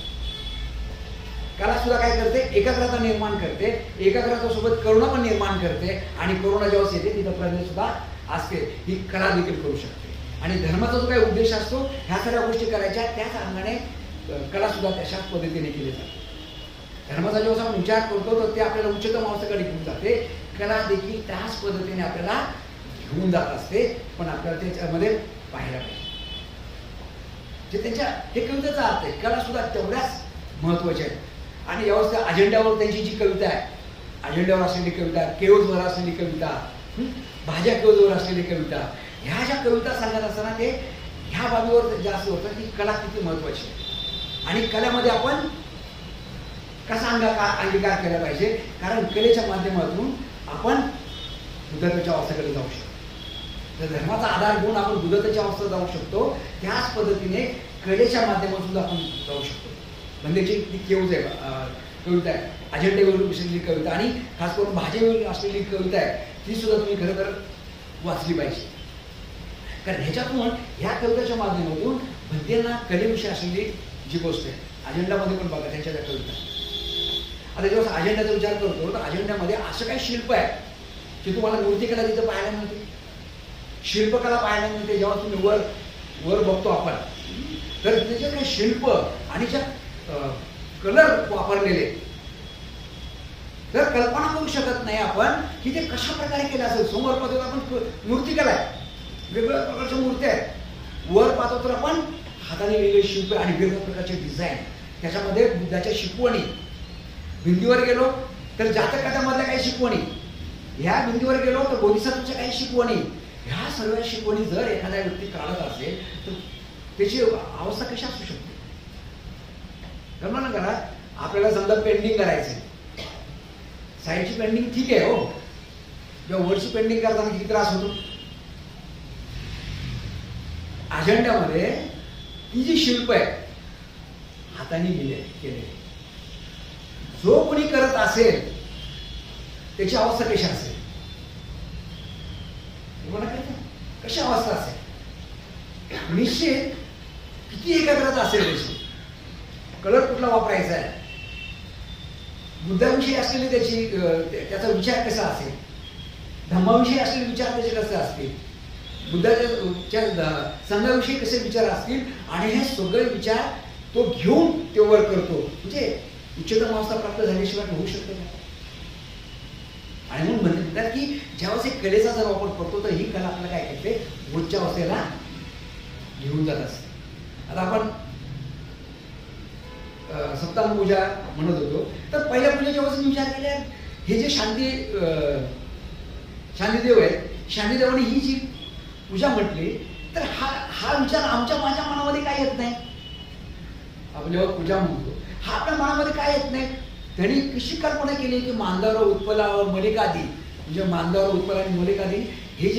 कला सुद्धा काय करते, एकाग्रता निर्माण करते. एकाग्रतासोबत करुणा पण निर्माण करते आणि करुणा जेव्हा येते तिथं प्रज्ञा सुद्धा असते. ही कला देखील करू शकते. आणि धर्माचा जो काही उद्देश असतो ह्या सगळ्या गोष्टी करायच्या, त्याच अंगाने कला सुद्धा तशाच पद्धतीने केली जाते. धर्माचा जेव्हा आपण विचार करतो तर ते आपल्याला उच्चतम अवस्थेकडे घेऊन जाते. कला देखील त्याच पद्धतीने आपल्याला घेऊन जात असते. पण आपल्याला त्याच्यामध्ये पाहायला पाहिजे जे त्यांच्या हे कवितेचा अर्थ आहे. कला सुद्धा तेवढ्याच महत्वाच्या आहेत. आणि व्यवस्था अजेंड्यावर त्यांची जी कविता आहे, अजेंड्यावर असलेली कविता, केवजवर असलेली कविता, भाज्या केवजवर असलेली कविता, ह्या ज्या कविता सांगत असताना ते ह्या बाबीवर जास्त होतं की कला किती महत्वाची आहे आणि कलेमध्ये आपण कसा अंगीकार केला पाहिजे. कारण कलेच्या माध्यमातून आपण बुद्धत्वाच्या अवस्थेकडे जाऊ शकतो. जर धर्माचा आधार घेऊन आपण बुद्धत्वाच्या अवस्थेत जाऊ शकतो, त्याच पद्धतीने कलेच्या माध्यमातून सुद्धा आपण जाऊ शकतो. म्हणजे ती केवज आहे कविता आहे, अजेंड्यावरून असलेली कविता आणि खास करून भाज्यावरून असलेली कविता आहे, ती सुद्धा तुम्ही खरं तर वाचली पाहिजे. कारण ह्याच्यातून ह्या कवितेच्या माध्यमातून भंतेंना कलेविषयी असलेली जी गोष्ट आहे, अजेंडामध्ये पण बघा त्यांच्या त्या कविता. आता जेव्हा अजेंड्याचा विचार करतो तर अजेंड्यामध्ये असं काही शिल्प आहे की तुम्हाला मूर्तिकला तिथं पाहायला मिळते, शिल्पकला पाहायला मिळते. जेव्हा तुम्ही वर बघतो आपण तर त्याचे काही शिल्प आणि ज्या कलर वापरलेले तर कल्पना करू शकत नाही आपण की ते कशा प्रकारे केलं असेल. समोर पाहतो आपण मूर्तिकला आहे, वेगवेगळ्या प्रकारच्या मूर्त्या आहेत. वर पाहतो तर आपण हाताने लिहिलेले शिल्प आणि वेगवेगळ्या प्रकारचे डिझाईन, त्याच्यामध्ये बुद्धाच्या शिकवणी. भिंतीवर गेलो तर जातककथामधल्या काही शिकवणी, ह्या भिंतीवर गेलो तर बोधिसत्वाच्या काही शिकवणी. ह्या सर्व शिकवणी जर एखाद्या व्यक्ती काढत असेल तर त्याची अवस्था कशी असू शकते. कल्पना करा, आपल्याला समजा पेंडिंग करायचं, साईडची पेंडिंग ठीक आहे हो, जेव्हा वरची पेंडिंग करताना किती त्रास होतो. अजेंड्यामध्ये ती जी शिल्प आहे हाताने केले, जो कोणी करत असेल त्याची अवस्था कशी असेल, कशी अवस्था असेल, निश्चित किती एकाग्रता असेल त्याची, कलर कुठला वापरायचा आहे, बुद्धाविषयी असलेली त्याचा विचार कसा असेल, धम्माविषयी असलेले विचार त्याचे कसे असतील, बुद्धाच्या संघाविषयी कसे विचार असतील, आणि हे सगळे विचार तो घेऊन ते वर करतो. म्हणजे उच्चतम अवस्था प्राप्त झाल्याशिवाय होऊ शकतो नाही. आणि म्हणून म्हणतात की ज्यावेळेस एक कलेचा जर वापर करतो तर ही कला आपल्याला काय करते, उच्च अवस्थेला घेऊन जात असते. आता आपण सप्ताह पूजा म्हणत होतो, तर पहिल्या पूजेच्या वेळेस मी विचार केला, हे जे शांतीदेव आहेत, शांतीदेवाने ही जी पूजा म्हटली, तर हा विचार माझ्या मनामध्ये काय येत नाही. आपण जेव्हा पूजा म्हणतो हा आपल्या मनामध्ये काय येत नाही. त्यांनी कशी कल्पना केली की मांदावर उत्पलावर मलिकादी, म्हणजे मांदावर उत्पल आणि मलिकादी हे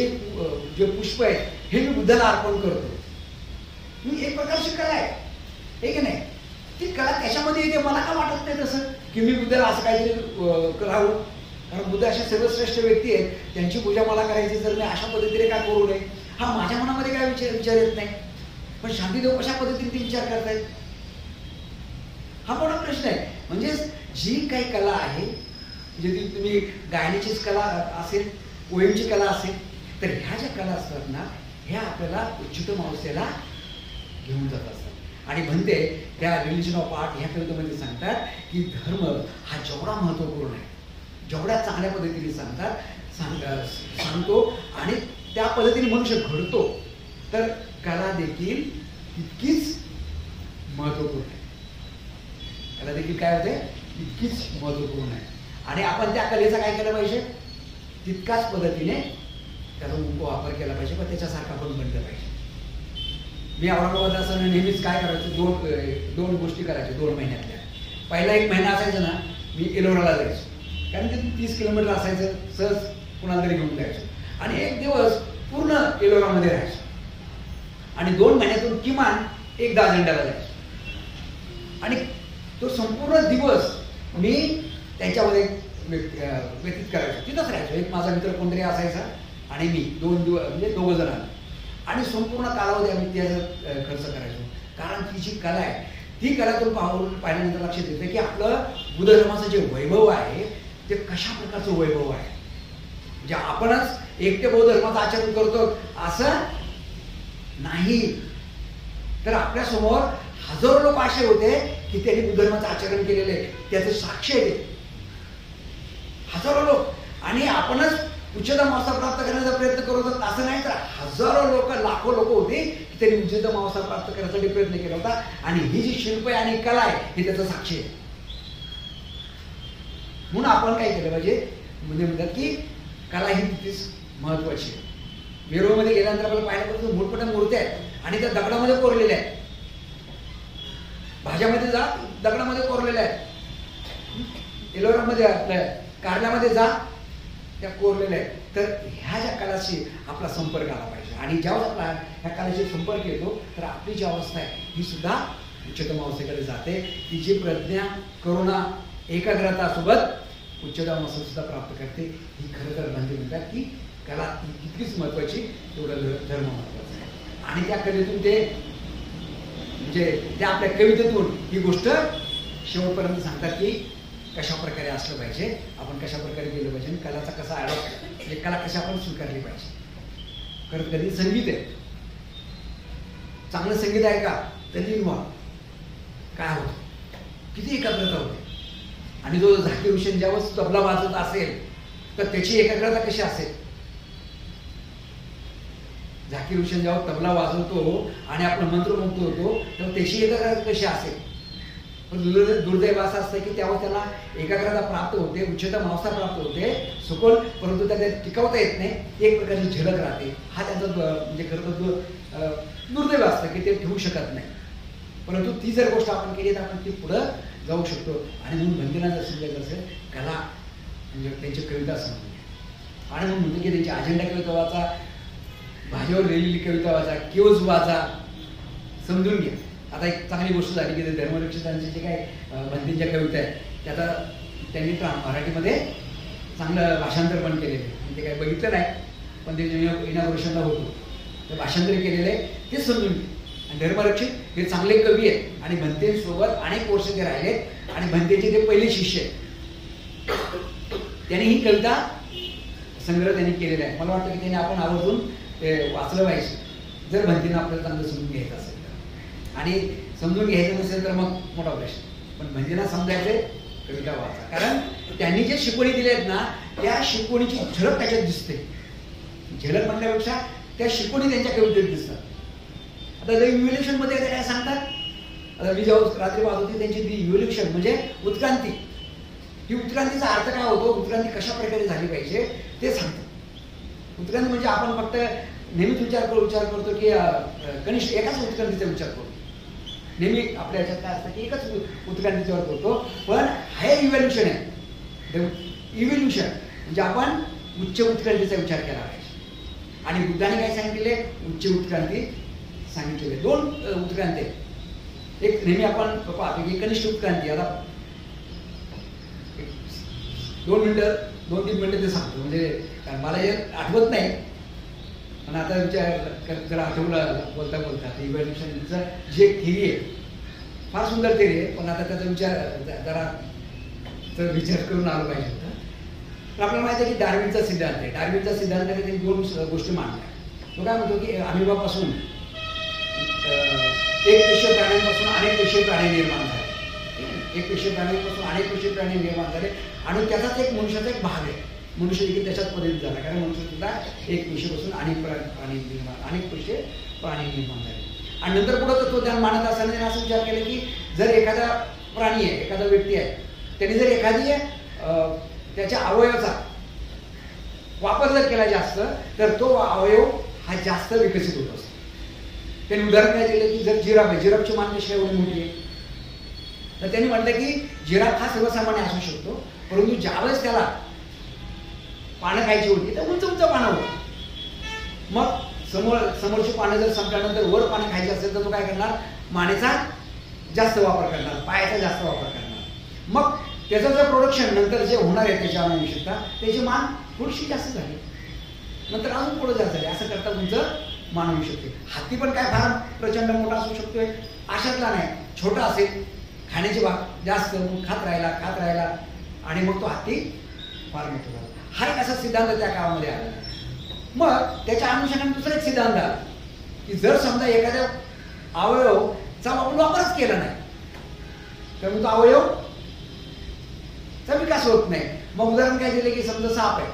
जे पुष्प आहेत हे मी बुद्धाला अर्पण करतो. मी एक प्रकारची कला आहे की नाही, ती कला त्याच्यामध्ये येते. मला का वाटत नाही तसं की मी बुद्धाला असं काहीतरी करावं, कारण बुद्ध अशा सर्वश्रेष्ठ व्यक्ती आहेत, त्यांची पूजा मला करायची, तर मी अशा पद्धतीने काय करू नये, हा माझ्या मनामध्ये काय विचार येत नाही. पण शांतीदेव कशा पद्धतीने ते विचार करतायत, हा मोठा प्रश्न आहे. म्हणजे जी काही कला आहे, म्हणजे तुम्ही गायनाचीच कला असेल, पोएमची कला असेल, तर ह्या ज्या कला असतात ना, ह्या आपल्याला उच्चतम अवस्थेला घेऊन जात असतात. आणि म्हणते त्या रिलिजन ऑफ आर्ट ह्या कवितेमध्ये सांगतात की धर्म हा जेवढा महत्वपूर्ण आहे, जेवढ्या चांगल्या पद्धतीने सांगतो आणि त्या पद्धतीने मनुष्य घडतो, तर कला देखील तितकीच महत्वपूर्ण आहे. कला देखील काय होते, तितकीच महत्वपूर्ण आहे. आणि आपण त्या कलेचा काय केलं पाहिजे, तितकाच पद्धतीने त्याचा वापर केला पाहिजे, पण त्याच्यासारखा पण बनलं पाहिजे. मी औरंगाबाद असताना नेहमीच काय करायचं, दोन गोष्टी करायच्या 2 महिन्यातल्या. पहिला 1 महिना असायचा ना, मी एलोराला जायचो, कारण ते 30 किलोमीटर असायचं, सहज कुणाला तरी घेऊन जायचो, आणि 1 दिवस पूर्ण एलोरामध्ये राहायचो. आणि 2 महिन्यातून किमान एकदा अजेंड्याला जायचो, आणि तो संपूर्ण दिवस मी त्यांच्यामध्ये व्यतीत करायचो, तिथंच राहायचो. एक माझा मित्र कोणतरी असायचा आणि मी 2 दिवस, म्हणजे 2 जण, आणि संपूर्ण कालावधी आम्ही त्याचा खर्च करायचो. कारण ती जी कला आहे, ती कलातून पाहिल्यानंतर लक्षात येतं की आपलं बुद्ध धर्माचं जे वैभव आहे ते कशा प्रकारचं वैभव आहे. म्हणजे आपणच एकटे बौद्ध धर्माचं आचरण करतो असं नाही, तर आपल्या समोर हजारो लोक असे होते की त्यांनी बुद्ध धर्माचं आचरण केलेलं आहे, त्याचे साक्ष आहे हजारो लोक. आणि आपणच उच्चतम अवस्था प्राप्त करण्याचा प्रयत्न करत होता असं नाही, तर हजारो लोक, लाखो लोक होते की त्यांनी उच्चतम अवस्था प्राप्त करण्यासाठी प्रयत्न केला होता. आणि ही जी शिल्प आहे आणि कला आहे ही त्याचं साक्षी आहे. म्हणून आपण काय केलं पाहिजे, म्हणजे म्हणतात की कला ही तितकीच महत्वाची आहे. वेरूळमध्ये गेल्यानंतर आपल्याला पाहायला पाहिजे मोठमोठ्या मूर्त्या आहेत आणि त्या दगडामध्ये कोरलेल्या आहेत. भाज्यामध्ये जा, दगडामध्ये कोरलेल्या आहेत. एलोरामध्ये आपल्या कारल्यामध्ये जा, त्या कोरलेल्या आहेत. तर ह्या ज्या कलाशी आपला संपर्क आला पाहिजे. आणि ज्यावेळेस आपला ह्या कलाशी संपर्क येतो तर आपली जी अवस्था आहे ही सुद्धा उच्चतम अवस्थेकडे जाते. तिची प्रज्ञा, करुणा, एकाग्रता सोबत उच्चतम अवस्था सुद्धा प्राप्त करते. ही खरं तर म्हणजे म्हणतात की कला तितकीच महत्वाची, तेवढं धर्म महत्वाचा आहे. आणि त्या कलेतून ते, म्हणजे त्या आपल्या कवितेतून ही गोष्ट शेवटपर्यंत सांगतात की कशा प्रकारे असलं पाहिजे, आपण कशा प्रकारे गेलं पाहिजे, कलाचा कसा अडॉप्ट, म्हणजे कला कशा आपण स्वीकारली पाहिजे. खरं कधी संगीत आहे, चांगलं संगीत आहे का, तरी काय होतं, किती एकाग्रता होते. आणि जो झाकीर हुसेन ज्यावेळेस तबला वाजवत असेल तर त्याची एकाग्रता कशी असेल. झाकीर हुसेन जेव्हा तबला वाजवतो आणि आपण मंत्रमुग्ध होतो तेव्हा त्याची एकाग्रता कशी असेल. पण दुर्दैव असं असतं की तेव्हा त्याला एकाग्रता प्राप्त होते, उच्चतम अवस्था प्राप्त होते सखोल, परंतु त्याला टिकवता येत नाही, एक प्रकारची झलक राहते. हा त्यांचा म्हणजे खरं तर दुर्दैव असतं की ते ठेवू शकत नाही. परंतु ती जर गोष्ट आपण केली तर आपण ती पुढं जाऊ शकतो. आणि म्हणून भन्तेना जर समजायचं असेल कला म्हणजे त्यांची कविता समजून घ्या. आणि म्हणून म्हणतो की त्यांची अजेंडा कविता वाचा, भाजीवर लिहिलेली कविता वाचा, क्योज वाचा, समजून घ्या. आता एक चांगली गोष्ट झाली की धर्मरक्षितांचे जे काय भन्तेंच्या कविता आहेत त्याचा त्यांनी मराठीमध्ये चांगलं भाषांतर पण केलेलं आहे. ते काय बघितलं नाही पण ते इनॉग्रेशनला होतो ते भाषांतर केलेलं आहे ते समजून घ्या. आणि धर्मरक्षित हे चांगले कवी आहेत आणि भन्तेंसोबत अनेक वर्ष ते राहिलेत आणि भन्तेंचे ते पहिले शिष्य आहेत. त्यांनी ही कविता संग्रह त्यांनी केलेला आहे. मला वाटतं की त्यांनी आपण आवर्जून ते वाचलं पाहिजे जर भन्तेंना आपल्याला चांगलं समजून घ्यायचं असेल तर. आणि समजून घ्यायचं नसेल तर मग मोठा प्रश्न, पण भन्तेंना समजायचे कविता वाचा. कारण त्यांनी जे शिकवणी दिल्या आहेत ना त्या शिकवणीची झलक त्याच्यात दिसते. झलक म्हटल्यापेक्षा त्या शिकवणी त्यांच्या कवितेत दिसतात. आता इव्होल्युशनमध्ये ते काय सांगतात, आता मी जेव्हा रात्री पाहत होती त्यांची ती इव्होल्युशन म्हणजे उत्क्रांती, ही उत्क्रांतीचा अर्थ काय होतो, उत्क्रांती कशा प्रकारे झाली पाहिजे ते सांगतात. उत्क्रांती म्हणजे आपण फक्त नेहमीच विचार करतो की कनिष्ठ एकाच उत्क्रांतीचा विचार करतो. नेहमी आपल्या ह्याच्यात काय असतं की एकच उत्क्रांतीच्यावर करतो, पण हे इव्होल्युशन आहे. इव्होल्युशन म्हणजे आपण उच्च उत्क्रांतीचा विचार केला पाहिजे. आणि बुद्धाने काय सांगितले, उच्च उत्क्रांती सांगितलेले. दोन उत्क्रांती आहेत. एक नेहमी आपण पाहतो की कनिष्ठ उत्क्रांती. आता 2-3 मिनिटं ते सांगतो म्हणजे कारण मला हे आठवत नाही पण आता विचार जरा आठवलं बोलता बोलता. इव्होल्युशनचं जे थिअरी आहे फार सुंदर थिअरी आहे पण आता त्याचा विचार करून आलो पाहिजे होता. तर आपल्याला माहिती आहे की डार्विनचा सिद्धांत आहे. डार्विनचा सिद्धांताने त्यांनी 2 गोष्टी मांडल्या. तो काय म्हणतो की अमिबापासून एक पेशीय प्राण्यांपासून अनेक पेशीय प्राणी निर्माण झाले. एक पेशीय प्राण्यांपासून अनेक पेशीय प्राणी निर्माण झाले आणि त्याचाच एक मनुष्याचा एक भाग आहे. मनुष्य देखील त्याच्यात परिणित झाला कारण मनुष्य सुद्धा एक पेशीपासून अनेक पेशीय प्राणी निर्माण झाले. आणि नंतर पुढे तत्वज्ञान मानत असताना त्याने असं विचार केला की जर एखादा प्राणी आहे, एखादा व्यक्ती आहे, त्याने जर एखादी त्याच्या अवयवाचा वापर जर केला जास्त तर तो अवयव हा जास्त विकसित होत असतो. त्यांनी उदाहरण काय दिलं की जर जिराफ आहे, जिराफची मान कशी एवढी मोठी आहे तर त्यांनी म्हटलं की जिराफ हा सर्वसामान्य असू शकतो परंतु ज्यावेळेस त्याला पानं खायची होती तर उंच उंच पानं होती. मग समोरची पानं जर संपल्यानंतर वर पानं खायची असेल तर तो काय करणार, मानेचा जास्त वापर करणार, पायाचा जास्त वापर करणार. मग त्याचं जर प्रोडक्शन नंतर जे होणार आहे त्याच्या अनुवंशिकता त्याची मान थोडीशी जास्त झाली, नंतर अजून पुढे जास्त झाली. असं करता तुमचं मान होऊ शकते. हत्ती पण काय फार प्रचंड मोठा असू शकतोय अशातला नाही, छोटा असेल, खाण्याची भाग जास्त, खात राहिला आणि मग तो हत्ती फार मोठा झाला. हा एक असा सिद्धांत त्या काळामध्ये आला. मग त्याच्या अनुषंगाने दुसरा एक सिद्धांत आला की जर समजा एखाद्या अवयवचा आपण वापरच केला नाही तर मग तो अवयवचा विकास होत नाही. मग उदाहरण काय दिले की समजा साप आहे,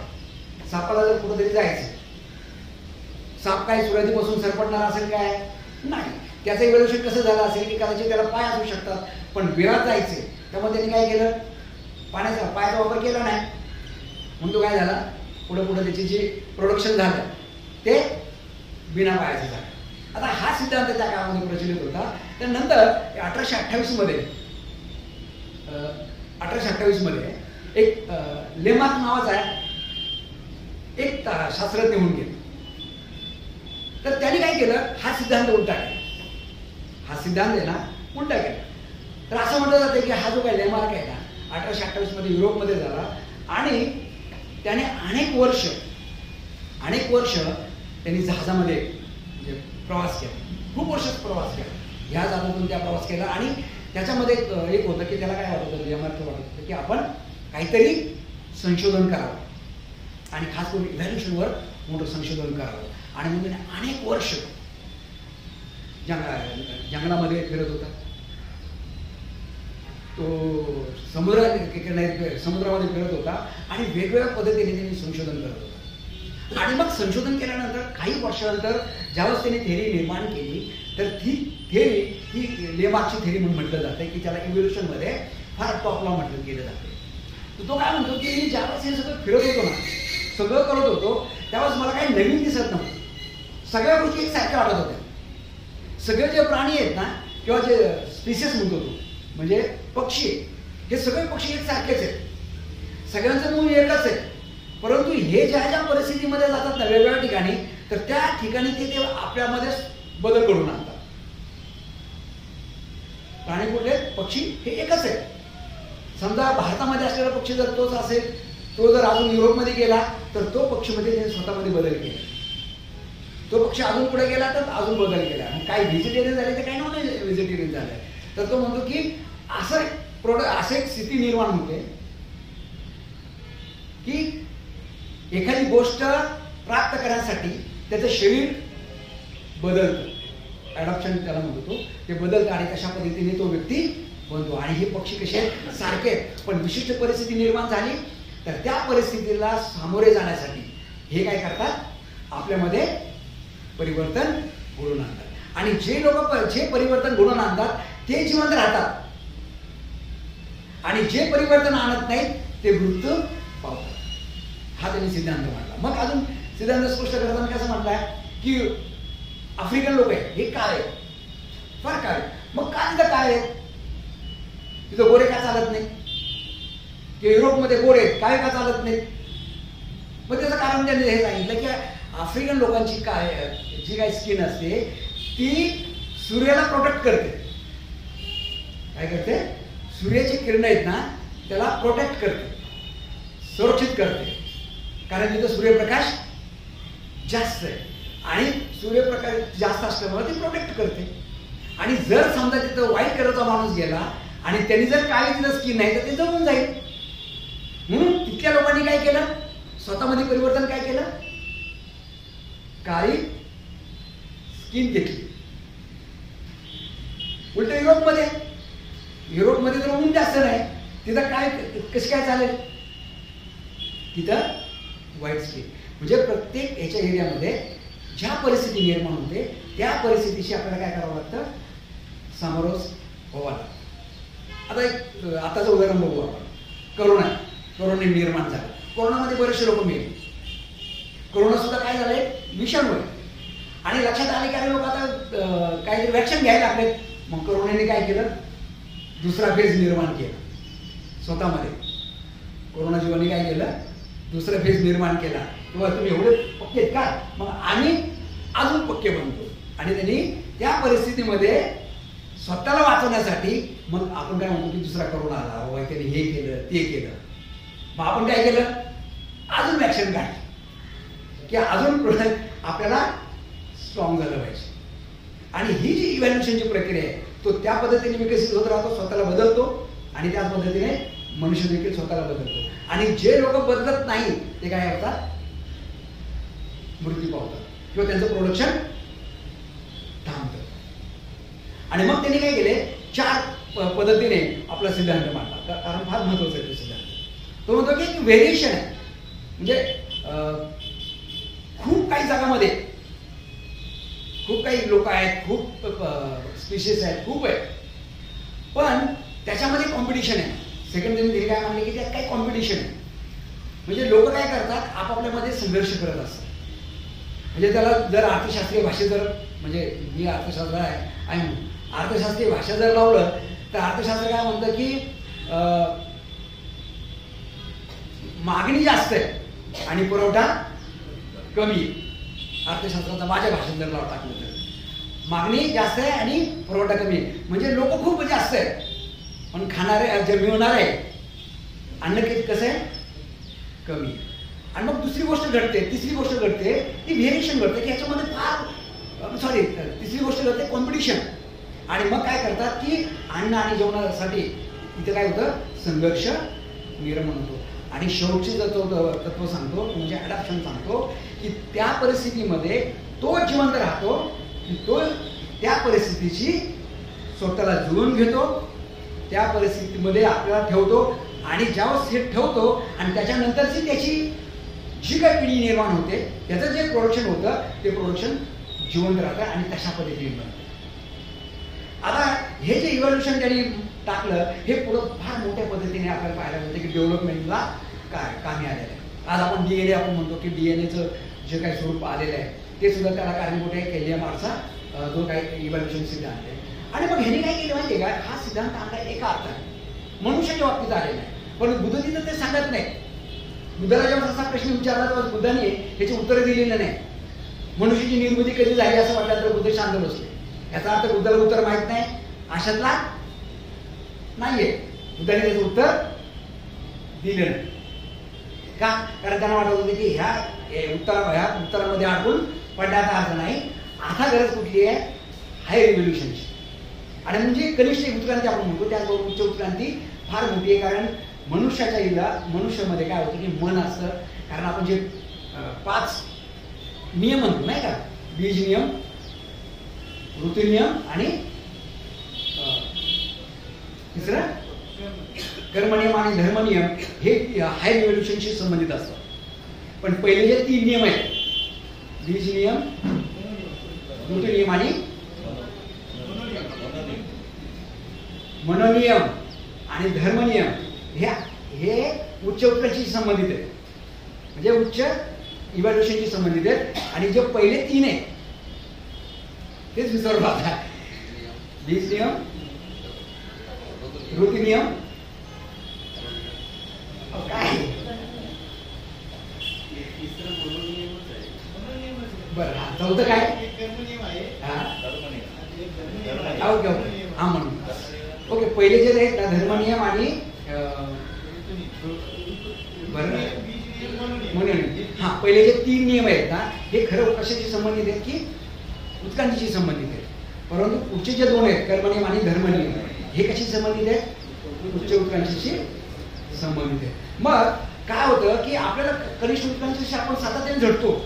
सापाला जर कुठेतरी जायचं, साप काय सुरुवातीपासून सरपटणार असेल काय नाही, त्याचं इव्होल्युशन कसं झालं असेल की कदाचित त्याला पाय असू शकतात पण विरात जायचे त्यामुळे त्यांनी काय केलं, पायाचा वापर केला नाही म्हणून तो काय झाला, पुढे त्याचे जे प्रोडक्शन झालं ते बिना पायाचं झालं. आता हा सिद्धांत त्या काळामध्ये प्रचलित होता. त्यानंतर 1828 मध्ये एक लेमार्क नावाचा एक शास्त्रज्ञ होऊन गेला. तर त्यांनी काय केलं, हा सिद्धांत उलटा केला. हा सिद्धांत आहे ना उलटा केला. तर असं म्हटलं जातं की हा जो काही लेमार्क आहे ना 1828 मध्ये युरोपमध्ये झाला आणि त्याने अनेक वर्ष त्यांनी जहाजामध्ये म्हणजे प्रवास केला, खूप वर्ष प्रवास केला, ह्या जहाजातून त्या प्रवास केला. आणि त्याच्यामध्ये एक होतं की त्याला काय वाटत होतं, लेमार्क वाटत होतं की आपण काहीतरी संशोधन करावं आणि खास करून इव्हॅल्युशनवर मोठं संशोधन करावं. आणि म्हणून अनेक वर्ष जंगलामध्ये फिरत होता. तो समुद्रामध्ये फिरत होता आणि वेगवेगळ्या पद्धतीने त्यांनी संशोधन करत होता. आणि मग संशोधन केल्यानंतर काही वर्षानंतर ज्यावेळेस त्यांनी थेअरी निर्माण केली तर ती थेअरी ही लेमार्कची थेअरी म्हणून म्हटलं जातं की त्याला इव्होल्युशनमध्ये फार टॉपला म्हटलं गेलं जातं. तर तो काय म्हणतो की ज्यावेळेस हे सगळं फिरत होतो ना, सगळं करत होतो त्यावेळेस मला काही नवीन दिसत नव्हतं. सगळ्या गोष्टी एकसारख्या वाटत होत्या. सगळे जे प्राणी आहेत ना किंवा जे स्पीसीस म्हणतो तो, म्हणजे पक्षी, हे सगळे पक्षी एकसारखेच आहेत, सगळ्यांचं मूळ एकच आहे. परंतु हे ज्या ज्या परिस्थितीमध्ये जातात ना वेगवेगळ्या ठिकाणी, तर त्या ठिकाणी ते आपल्यामध्ये बदल घडवून आणतात. प्राणी कुठले, पक्षी हे एकच आहे. समजा भारतामध्ये असलेला पक्षी जर तोच असेल, तो जर अजून युरोपमध्ये गेला तर तो पक्षीमध्ये त्याने स्वतःमध्ये बदल केले. तो पक्षी अजून पुढे गेला तर अजून बदल केला. काही व्हेजिटेरियन झाले तर काही नॉन व्हेजिटेरियन झाले. तर तो म्हणतो की असं एक स्थिती निर्माण होते की एखादी गोष्ट प्राप्त करण्यासाठी त्याचं शरीर बदलतं, ॲडॉप्शन त्याला म्हणतो तो, ते बदलतं आणि तशा पद्धतीने तो व्यक्ती बनतो. आणि हे पक्षी कसे आहेत, सारखे आहेत, पण विशिष्ट परिस्थिती निर्माण झाली तर त्या परिस्थितीला सामोरे जाण्यासाठी हे काय करतात, आपल्यामध्ये परिवर्तन घडवून आणतात. आणि जे लोक जे परिवर्तन घडवून आणतात ते जिवंत राहतात, आणि जे परिवर्तन आणत नाहीत ते मृत्यू पावतात. हा त्यांनी सिद्धांत मांडला. मग अजून सिद्धांत स्पष्ट करताना कसं म्हटलंय की आफ्रिकन लोक आहेत हे काय आहे, फार काय. मग का तिथं काय आहे, तिथं गोरे का चालत नाही, की युरोपमध्ये गोरे काय का चालत नाही. मग त्याचं कारण त्यांनी हे सांगितलं की आफ्रिकन लोकांची जी काही स्किन असते ती सूर्याला प्रोटेक्ट करते. काय करते, सूर्याची किरण आहेत ना त्याला प्रोटेक्ट करते, सुरक्षित करते, कारण तिथं सूर्यप्रकाश जास्त आहे आणि सूर्यप्रकाश जास्त असल्यामुळे ती प्रोटेक्ट करते. आणि जर समजा तिथं व्हाईट कलरचा माणूस गेला आणि त्यांनी जर काळी तिथं स्किन नाही तर ते जमून जाईल. म्हणून तिथल्या लोकांनी काय केलं, स्वतःमध्ये परिवर्तन काय केलं, काळी स्किन घेतली. उलट युरोपमध्ये तर ऊन जास्त नाही, तिथं काय कशी काय चालेल, तिथं व्हाईट स्किन. म्हणजे प्रत्येक याच्या एरियामध्ये ज्या परिस्थिती निर्माण होते त्या परिस्थितीशी आपल्याला काय करावं लागतं, सामोरं व्हावं लागतं. आता एक आताचं उदाहरण बघू आपण. कोरोना निर्माण झाला. कोरोनामध्ये बरेचसे लोक मेले. कोरोना सुद्धा काय झालंय, विषाणू आहे. आणि लक्षात आले काही लोक आता काहीतरी वॅक्सिन घ्यायला लागलेत. मग कोरोनाने काय केलं, दुसरा फेज निर्माण केला स्वतःमध्ये. कोरोना जीवाने काय केलं, दुसरा फेज निर्माण केला. किंवा तुम्ही एवढे पक्के आहेत का, मग आम्ही अजून पक्के बनतो. आणि त्यांनी त्या परिस्थितीमध्ये स्वतःला वाचवण्यासाठी मग आपण काय म्हणतो की दुसरा कोरोना आला, बाबा त्यांनी हे केलं ते केलं. मग आपण काय केलं, अजून वॅक्सिन काढली की अजून आपल्याला स्ट्रॉंग झालं पाहिजे. आणि ही जी इव्हॅल्युएशनची प्रक्रिया आहे तो त्या पद्धतीने विकसित होत राहतो, स्वतःला बदलतो आणि त्याच पद्धतीने मनुष्य देखील स्वतःला बदलतो. आणि जे लोक बदलत नाही ते काय करतात, मृत्यू पावतात किंवा त्यांचं प्रोडक्शन थांबतं. आणि मग त्यांनी काय केले, 4 पद्धतीने आपला सिद्धांत मांडला, कारण फार महत्वाचा आहे तो सिद्धांत. तो म्हणतो की व्हेरिएशन आहे, म्हणजे खूप काही जगामध्ये खूप काही लोक आहेत, खूप स्पीशीज आहेत, खूप आहेत, पण त्याच्यामध्ये कॉम्पिटिशन आहे. सेकंड त्यांनी काय म्हणले की त्यात काही कॉम्पिटिशन आहे. म्हणजे लोक काय करतात, आपापल्यामध्ये संघर्ष करत असतात. म्हणजे त्याला जर अर्थशास्त्रीय भाषेत जर, म्हणजे मी अर्थशास्त्र आहे आणि अर्थशास्त्रीय भाषा जर लावलं तर अर्थशास्त्र काय म्हणतं की मागणी जास्त आहे आणि पुरवठा कमी आहे. अर्थशास्त्राचा माझ्या भाषेत जर टाकलं तर मागणी जास्त आहे आणि पुरवठा कमी आहे. म्हणजे लोक खूप जास्त आहेत पण खाणारे जे मिळणारे अन्न किती कसं आहे, कमी आहे. आणि मग दुसरी गोष्ट घडते, तिसरी गोष्ट घडते, ती व्हेरिएशन घडते की याच्यामध्ये फार तिसरी गोष्ट घडते कॉम्पिटिशन. आणि मग काय करतात की अन्न आणि जेवणासाठी इथे काय होतं, संघर्ष निर्माण होतो. आणि शेवटचे तत्व सांगतो म्हणजे अडॅप्शन सांगतो की त्या परिस्थितीमध्ये तो जिवंत राहतो, की तो त्या परिस्थितीची स्वतःला जुळवून घेतो, त्या परिस्थितीमध्ये आपल्याला ठेवतो. आणि ज्यावेळेस हे ठेवतो आणि त्याच्यानंतरची त्याची जी काही पिढी निर्माण होते त्याचं जे प्रोडक्शन होतं ते प्रोडक्शन जिवंत राहतं आणि तशा पद्धतीने बनतं. आता हे जे इव्हॉल्युशन त्यांनी टाकलं हे पुढं फार मोठ्या पद्धतीने आपल्याला पाहायला मिळतं की डेव्हलपमेंटला कामी आलेलं आहे. आज आपण DNA आपण म्हणतो की DNAचं जे काही स्वरूप आलेलं आहे ते सुद्धा त्याला कारणीभूत आहे केलिया मार्सचा जो काही इव्हॉल्युशन सिद्धांत आहे. आणि मग ह्याने काय केलं माहितीये का, हा सिद्धांत आणला एका अर्थाने मनुष्याच्या बाबतीत आलेला आहे, पण बुद्ध तिथं ते सांगत नाही. बुद्धाला जेव्हा असा प्रश्न विचारला तेव्हा बुद्धाने त्याची उत्तर दिलेलं नाही. मनुष्याची निर्मिती कधी झाली असं वाटलं तर बुद्ध शांत बसले. याचा अर्थ बुद्धाला उत्तर माहित नाही अशातला नाहीये. बुद्धाने त्याचं उत्तर दिलं नाही. का? कारण त्यांना वाटत होतं की ह्या उत्तरामध्ये अडकून पडण्याचा अर्थ नाही. आता गरज कुठली आहे? हाय रिव्होल्युशनची. आणि म्हणजे कनिष्ठ उत्क्रांती आपण म्हणतो, त्याचबरोबर उच्च उत्क्रांती फार मोठी आहे. कारण मनुष्यामध्ये काय होतं की मन असतं. कारण आपण जे 5 नियम म्हणतो नाही का, बीज नियम, ऋतू नियम आणि तिसरं कर्म नियम आणि धर्म नियम, हे हाय रिव्होल्युशनशी संबंधित असतात. पण पहिले जे 3 नियम आहेत, बीज नियम, ऋतू नियम आणि मनोनियम आणि धर्मनियम, हे उच्च उत्कर्षाशी संबंधित आहे, म्हणजे उच्च इव्हॅल्युएशनशी संबंधित आहेत. आणि जे पहिले 3 आहेत तेच विसरलो आता. बीज नियम, ऋतू नियम, काय बरं, हा चौथं काय? ओके ओके, हा म्हणून ओके. पहिले जे आहेत ना धर्मनियम आणि हा पहिले जे 3 नियम आहेत ना, हे खरं कशाशी संबंधित आहेत की उत्क्रांतीशी संबंधित आहेत. परंतु पुढचे जे 2 आहेत कर्मनियम आणि धर्मनियम, हे कशी संबंधित आहेत? उच्च उत्क्रांतीशी संबंधित आहेत. मग काय होतं की आपल्याला कनिष्ठ उत्क्रांतीशी आपण सातत्याने झटतो.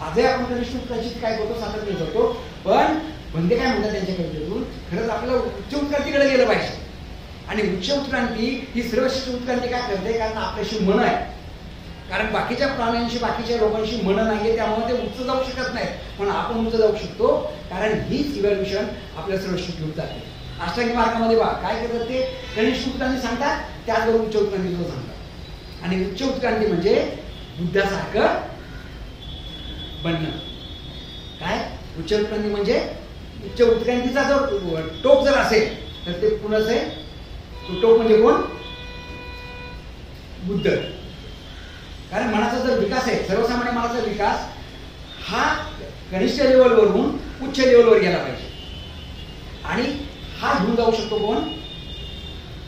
आजही आपण कनिष्ठ उत्क्रांतीशी काय करतो? सातत्याने झटतो. पण बंदे काय म्हणतात त्यांच्या कवितेतून, खरंच आपल्याला उच्च उत्क्रांतीकडे गेलं पाहिजे. आणि उच्च उत्क्रांती ही सर्वश्रेष्ठ उत्क्रांती काय करते? कारण आपल्याशी मन आहे. कारण बाकीच्या प्राण्यांशी, बाकीच्या लोकांशी मन नाहीये, त्यामुळे ते उच्च जाऊ शकत नाहीत. पण आपण उच्च जाऊ शकतो, कारण हीच इव्हॅल्युएशन आपल्या सर्वश्रेष्ठ घेऊन जाते. अष्टांगी मार्गामध्ये बा काय करतात ते? कनिष्ठ उत्क्रांती सांगतात, त्याचबरोबर उच्च उत्क्रांती सुद्धा सांगतात. आणि उच्च उत्क्रांती म्हणजे बुद्धासारखं बनणं. काय उच्च उत्क्रांती म्हणजे? उच्च उत्क्रांतीचा जर टोक जर असेल तर ते कुणाचं आहे? तो टोक म्हणजे कोण? बुद्ध. कारण मनाचा जर विकास आहे, सर्वसामान्य मनाचा विकास हा कनिष्ठ लेवलवरून उच्च लेवलवर गेला पाहिजे. आणि हा घेऊन जाऊ शकतो कोण?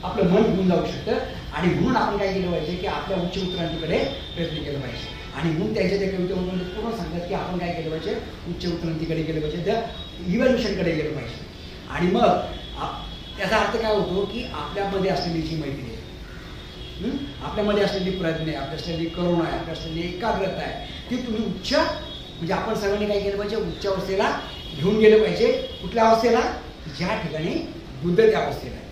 आपलं मन घेऊन जाऊ शकतं. आणि म्हणून आपण काय केलं पाहिजे की आपल्या उच्च उत्क्रांतीकडे प्रयत्न केला पाहिजे. आणि म्हणून त्यांच्या त्या कवितेमध्ये पूर्ण सांगतात की आपण काय केलं पाहिजे? उच्च उत्क्रांतीकडे गेलं पाहिजे, त्या इव्हॅल्युएशनकडे गेलं पाहिजे. आणि मग त्याचा अर्थ काय होतो की आपल्यामध्ये असलेली जी मैत्री आहे, आपल्यामध्ये असलेली प्रज्ञा आहे, आपल्या असलेली करुणा आहे, आपल्या असलेली एकाग्रता आहे, ती तुम्ही उच्च म्हणजे आपण सर्वांनी काय केलं पाहिजे? उच्च अवस्थेला घेऊन गेलं पाहिजे. कुठल्या अवस्थेला? ज्या ठिकाणी बुद्ध त्या अवस्थेला आहे.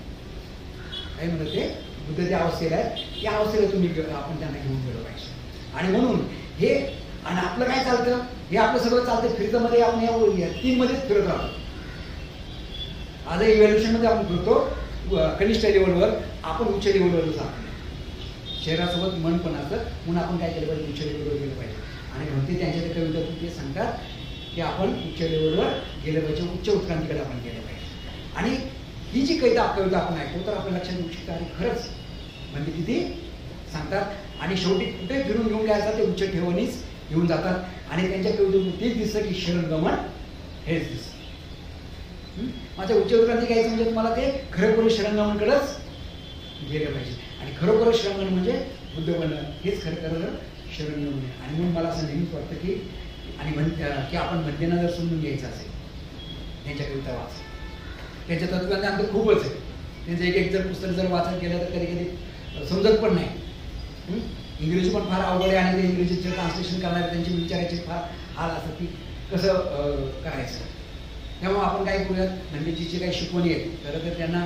काय म्हणतात ते? बुद्ध त्या अवस्थेला आहे, त्या अवस्थेला तुम्ही आपण त्यांना घेऊन गेलं पाहिजे. आणि म्हणून हे आणि आपलं काय चालतं? हे आपलं सगळं चालतं फिरतं मध्ये, आपण या 3 मध्येच फिरत राहतो. आज इव्हॅल्युएशन मध्ये आपण फिरतो कनिष्ठ लेवलवर, आपण उच्च लेवलवर जातो. शरीरासोबत मन पण असतं, म्हणून आपण काय केलं पाहिजे? उच्च लेवलवर गेलं पाहिजे. आणि म्हणते त्यांच्या त्या कवितेतून ते सांगतात की आपण उच्च लेवलवर गेलं पाहिजे, उच्च उत्क्रांतीकडे आपण गेलं पाहिजे. आणि ही जी कविता आपण ऐकतो तर आपल्या लक्षात येऊ शकतं आणि खरंच म्हणजे किती सांगतात. आणि शेवटी कुठे फिरून घेऊन घ्यायचं ते उच्च ठेवणीच घेऊन जातात. आणि त्यांच्या कवितेतून तेच दिसतं की शरणगमन हेच दिसतं. माझ्या उच्च उत्क्रांती घ्यायचं म्हणजे तुम्हाला ते खरोखर शरणगमनकडेच गेलं पाहिजे. आणि खरोखर शरणगमन म्हणजे बुद्ध बनणं, हेच खरं शरणगमन आहे. आणि म्हणून मला असं नेहमीच वाटतं की की आपण बंदेंना जर समजून घ्यायचं असेल, त्यांच्या कविता वाच, त्यांच्या तत्त्वज्ञान तर खूपच आहे. त्यांचं एक जर पुस्तक जर वाचन केलं तर कधी कधी समजत पण नाही. इंग्रजी पण फार अवघड आहे. आणि ते इंग्रजीचं ट्रान्सलेशन करणारे त्यांचे विचारायचे फार हाल असतात की कसं करायचं. त्यामुळे आपण काय करूयात, गांधीजी जे काही शिकवणी आहेत खरं तर त्यांना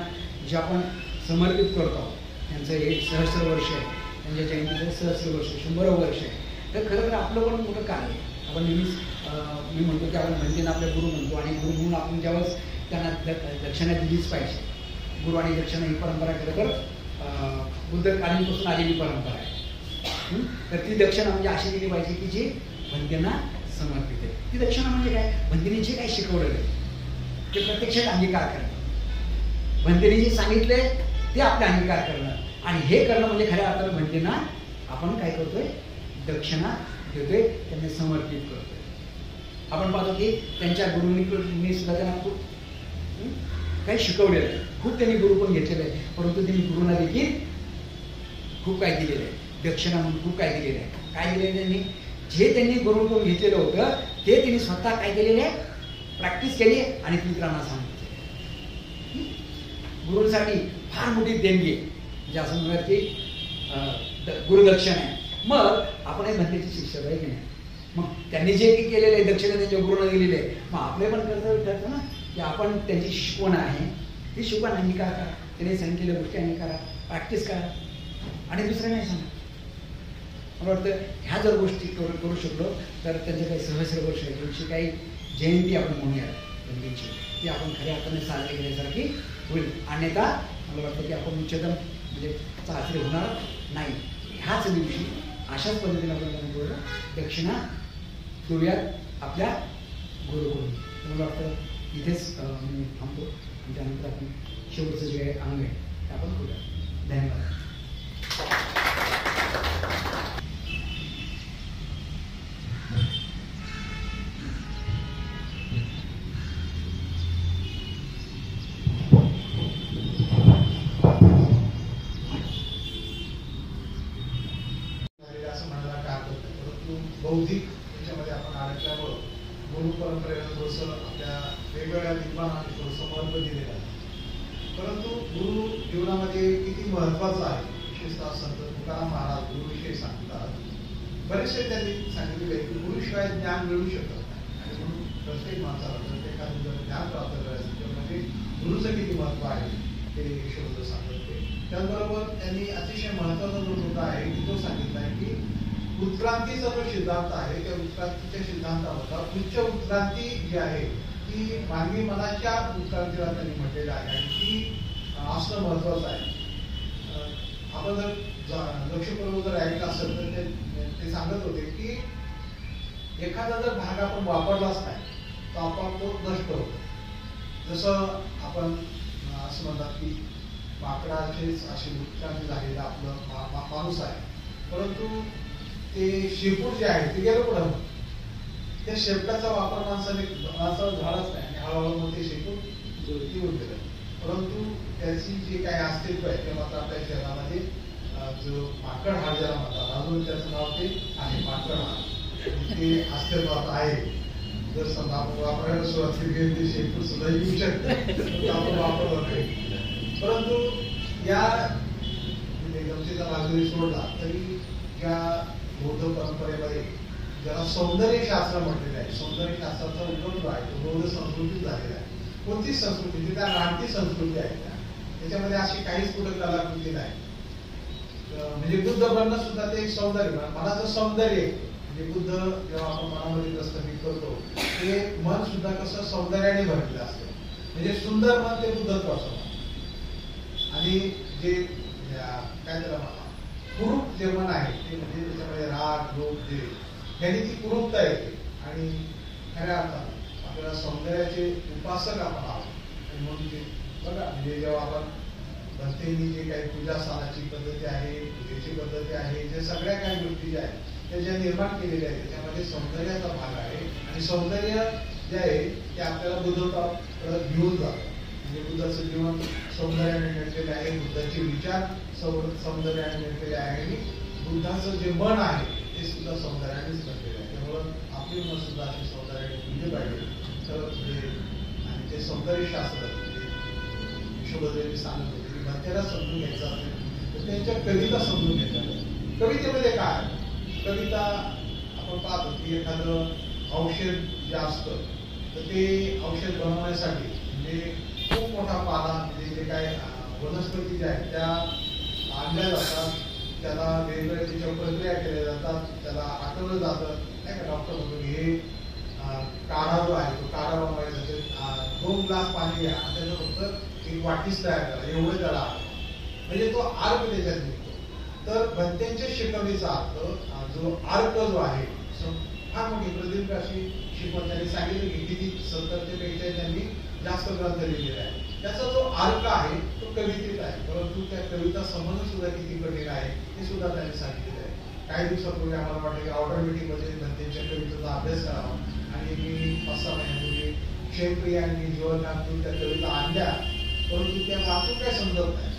जे आपण समर्पित करतो आहोत, त्यांचं 1 सहस्र वर्ष आहे, त्यांच्या जयंतीचं 100 वर्ष, 100 वर्ष आहे. तर खरं तर आपलं पण मोठं कार्य आहे. आपण नेहमीच मी म्हणतो की आपण म्हणते आपल्या गुरु म्हणतो, आणि गुरु म्हणून आपण ज्यावेळेस त्यांना दक्षिणा दिलीच पाहिजे. गुरु आणि दक्षिणा ही परंपरा खरं तर बुद्धकालीनपासून आलेली परंपरा आहे. तर ती दक्षिणा म्हणजे अशी दिली पाहिजे की जी बंदेंना समर्पित आहे. ती दक्षिणा म्हणजे काय? बंदेने जे काही शिकवलेलं आहे ते प्रत्यक्षात अंगीकार करणं. भंतेने जे सांगितले ते आपले अंगीकार करणं आणि हे करणं म्हणजे खऱ्या अर्थानं भंतेना आपण काय करतोय, दक्षिणा देतोय, त्यांना समर्पित करतोय. आपण पाहतो की त्यांच्या गुरुंनी सुद्धा त्यांना खूप काही शिकवलेलं आहे, खूप त्यांनी गुरुपण घेतलेलं आहे, परंतु त्यांनी गुरुंना देखील खूप काय दिलेलं आहे, दक्षिणा म्हणून खूप काय दिलेलं आहे. काय दिलेलं त्यांनी, जे त्यांनी गुरुकडून घेतलेलं होतं ते त्यांनी स्वतः काय केलेलं आहे, प्रॅक्टिस केली आणि मित्रांना सांगितलं. गुरुसाठी फार मोठी देणगी आहे, म्हणजे असं म्हणूयात की गुरुदक्षिणा आहे. मग आपण हे भंतेचे शिक्षक आहे की नाही, मग त्यांनी जे काही केलेलं आहे दक्षिणा त्यांच्या गुरुनं दिलेले आहे, मग आपले पण कर्तव्य ठरतं ना की आपण त्यांची शिकवण आहे ती शिकवण अंगीकार करा, त्यांनी सांगितलेल्या गोष्टी अंगीकारा, प्रॅक्टिस करा आणि दुसरं नाही सांगा. मला वाटतं ह्या जर गोष्टी करू शकलो तर त्यांचे काही सहस्र वर्ष त्यांची काही जयंती आपण म्हणूया त्यांची ती आपण खऱ्या अर्थाने साजरी केल्यासारखी होईल. अन्यथा मला वाटतं की आपण उच्चतम म्हणजे साजरे होणार नाही. ह्याच दिवशी अशाच पद्धतीने आपण दक्षिणा देऊयात आपल्या गुरुकडून. मला वाटतं इथेच मी थांबतो आणि त्यानंतर आपण शेवटचं जे अंग आहे ते आपण करूया. धन्यवाद. असं म्हणायला काय हरकत नाही, परंतु बौद्धिक याच्यामध्ये आपण अडकल्यामुळं गुरु परंपरेला थोडंसं आपल्या वेगवेगळ्या विद्वानांनी थोडंसं महत्त्व दिलेलं आहे. परंतु गुरु जीवनामध्ये किती महत्त्वाचा आहे, विशेषतः संत तुकाराम महाराज गुरुविषयी सांगतात. बरेचसे त्यांनी सांगितलेले आहे की गुरुशिवाय ज्ञान मिळू शकत नाही आणि म्हणून प्रत्येक माणसाला प्रत्येकाने जर ज्ञान प्राप्त करायचं तर म्हणजे गुरुचं किती महत्त्व आहे ते शोध सांगत होते. त्याचबरोबर त्यांनी अतिशय महत्त्वाचा जो मुद्दा आहे की तो सांगितला आहे की उत्क्रांतीचा जो सिद्धांत आहे त्या उत्क्रांतीच्या सिद्धांतामधला उच्च उत्क्रांती जी आहे ती मानवी मनाच्या उत्क्रांतीला त्यांनी म्हटलेलं आहे आणि ती असणं महत्त्वाचं आहे. आपण जर लक्षपूर्वक जर ऐकलं असेल तर ते सांगत होते की एखादा जर भाग आपण वापरलाच नाही तर आपण तो नष्ट होतो. जसं आपण असं म्हणतात की माकडाचेच अशी उत्क्रांती झालेला आपलं माणूस आहे, परंतु ते शेपूट जे आहे ते गेलं पुढं. त्या शेपटाचा वापर माणसाने झालाच नाही आणि हळूहळू मग ते शेपूट येऊन गेलं. परंतु त्याची जे काही अस्तित्व आहे ते मात्र आपल्या शहरामध्ये जो माकड हा ज्याला म्हणतात अजून त्याचं नाव ते आहे माकड हा, ते अस्तित्वात आहे. जर समजा आपण वापरायला सुरुवात केली ते शेपूट सुद्धा येऊ शकते आपण वापरत नाही. परंतु या म्हणजे गमतीचा भाग जरी सोडला तरी या बौद्ध परंपरेमध्ये ज्याला सौंदर्यशास्त्र म्हटलेलं आहे, सौंदर्यशास्त्राचा उगम जो आहे तो बौद्ध संस्कृतीत झालेला आहे. कोणतीच संस्कृती त्या रानटी संस्कृती आहे त्याच्यामध्ये अशी काहीच कुठं कलाकृती नाही. म्हणजे बुद्ध बनणं सुद्धा ते एक सौंदर्य, मनाचं सौंदर्य. म्हणजे बुद्ध जेव्हा आपण मनामध्ये प्रस्थापित करतो ते मन सुद्धा कसं सौंदर्याने भरलेलं असतं. म्हणजे सुंदर मन ते बुद्धत्वाचं आणि जे काय त्याला म्हणतात कुरूप जे मन आहे ते म्हणजे त्याच्यामध्ये राग लोभ जे यांनी ती कुरूपता येते आणि खऱ्या अर्थानं आपल्याला सौंदर्याचे उपासक आपण आहोत. आणि म्हणून ते बघा म्हणजे जेव्हा आपण भक्तींनी जे काही पूजा स्थानाची पद्धती आहे, पूजेची पद्धती आहे, जे सगळ्या काही गोष्टी ज्या आहेत त्या ज्या निर्माण केलेल्या आहेत त्याच्यामध्ये सौंदर्याचा भाग आहे आणि सौंदर्य जे आहे ते आपल्याला बुद्धत्वाकडे घेऊन जातं. म्हणजे बुद्धाचं जीवन सौंदर्याने मिळतेलं आहे, बुद्धाचे विचार सौंदर्याने मिळतेले आहे आणि बुद्धाचं जे मन आहे ते सुद्धा सौंदर्यानेच मिळतेलं आहे. त्यामुळं आपली मन सुद्धा अशी सौंदर्याने मिळले पाहिजे. तर आणि ते सौंदर्यशास्त्र विश्वबद्दल सांगत होते की भक्ताला समजून घ्यायचं असेल तर त्यांच्या कविता समजून घ्यायच्या. कवितेमध्ये काय कविता आपण पाहतो की एखादं औषध जे असतं तर ते औषध बनवण्यासाठी म्हणजे खूप मोठा पाला म्हणजे जे काय वनस्पती ज्या आहेत त्या आणल्या जातात, त्याला वेगवेगळ्या त्याच्या प्रक्रिया केल्या जातात, त्याला आठवलं जातं नाही का. डॉक्टर म्हणतो हे काढा जो आहे तो काढा बनवायचा 2 ग्लास पाणी घ्या आणि त्याचं फक्त एक वाटीच तयार करा एवढं त्याला म्हणजे तो अर्क त्याच्यात निघतो. तर भक्तांच्या शिकवणीचा अर्थ जो अर्क जो आहे फार मोठी प्रदीर्घ अशी शिकवण त्यांनी सांगितली की किती 70 ते 45 त्यांनी जास्त ग्रंथ लिहिलेले आहे. त्याचा जो अर्थ आहे तो कवितेत आहे, परंतु त्या कविता समजणं सुद्धा किती कठीण आहे हे सुद्धा त्यांनी सांगितलेलं आहे. काही दिवसापूर्वी आम्हाला वाटलं की ऑर्डर मीटिंगमध्ये त्यांच्या कवितेचा अभ्यास करावा आणि मी 5-6 महिन्यापूर्वी क्षेत्रीय आणि जीवनातून त्या कविता आणल्या, परंतु त्या वाचून काय समजत नाही,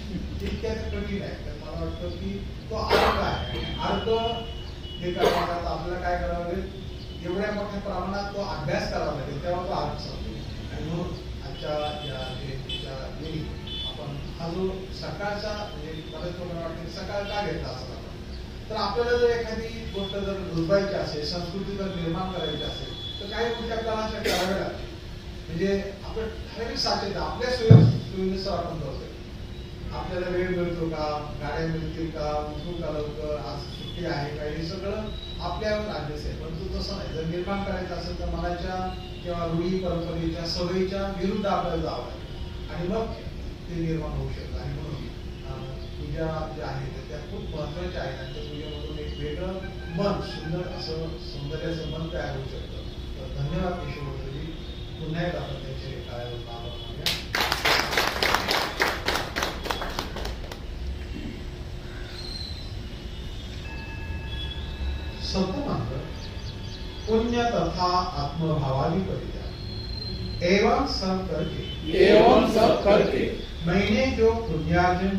तितक्या कठीण आहे. तर मला वाटतं की तो अर्थ आहे आणि अर्थ हे करण्याकरता आपल्याला काय करावं लागेल, एवढ्या मोठ्या प्रमाणात तो अभ्यास करावा लागेल, तेव्हा तो अर्थ समजेल. आणि म्हणून आजच्या या वेळी आपण हा जो सकाळचा म्हणजे बऱ्याच लोकांना वाटतं सकाळ का घेतला असला, तर आपल्याला जर एखादी गोष्ट जर रुजवायची असेल, संस्कृती जर निर्माण करायची असेल, तर काही गोष्टी आपल्याला अशा कराव्या लागतील. म्हणजे आपण ठराविक साचेत आपल्या सोयीनुसार आपण करतोय. आपल्याला वेळ मिळतो का, गाड्या मिळतील का, उठून का लवकर, आज सुट्टी आहे का, हे सगळं आपल्यावर ऍडजस्ट आहे. परंतु तसं नाही, जर निर्माण करायचं असेल तर मनाच्या किंवा रूढी परंपरेच्या सवयीच्या विरुद्ध आपल्याला जावं लागेल आणि मग ते निर्माण होऊ शकतं. आणि म्हणून पूजा ज्या आहेत त्या खूप महत्वाच्या आहेत आणि त्या पूजेमधून एक वेगळं मन, सुंदर असं सौंदर्याचं मन तयार होऊ शकतं. तर धन्यवाद केशवजी, पुन्हा एकदा आपण त्याचे कार्यावर आभार मानूया. सतमंत्र पुण्य तथा आत्मभावाली परित्याग एवं सब करके मैंने जो पुण्यार्जन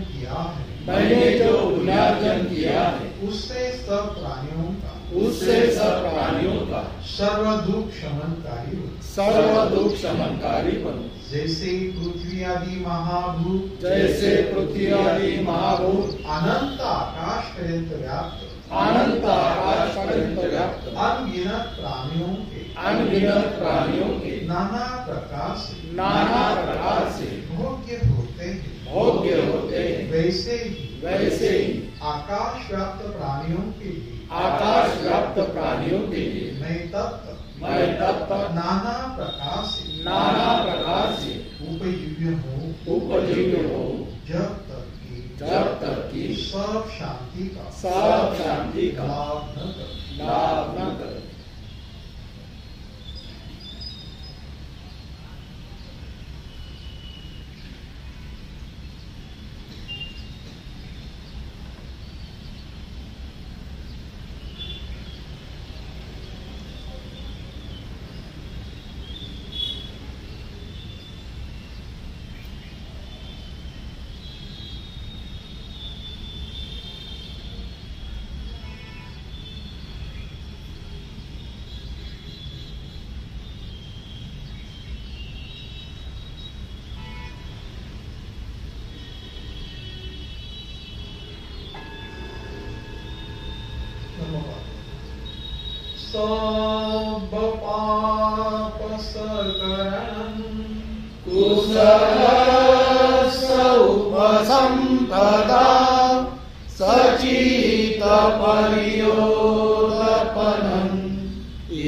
किया है, उससे सब प्राणियों का सर्व दुख शमनकारी बनो. जैसे पृथ्वी आदि महाभूत अनंत आकाश पर्यंत व्याप्त अनगिनत प्राणियों के नाना प्रकार से भोग्य होते हैं, वैसे ही आकाश व्याप्त प्राणियों के लिए मैं तब तक नाना प्रकार से उपजीव्य हूँ जब तक कि सब शांति का लाभ न कर. सब पाप सकरणं कुशलस्य उपसंपदा सचित परियोदपनं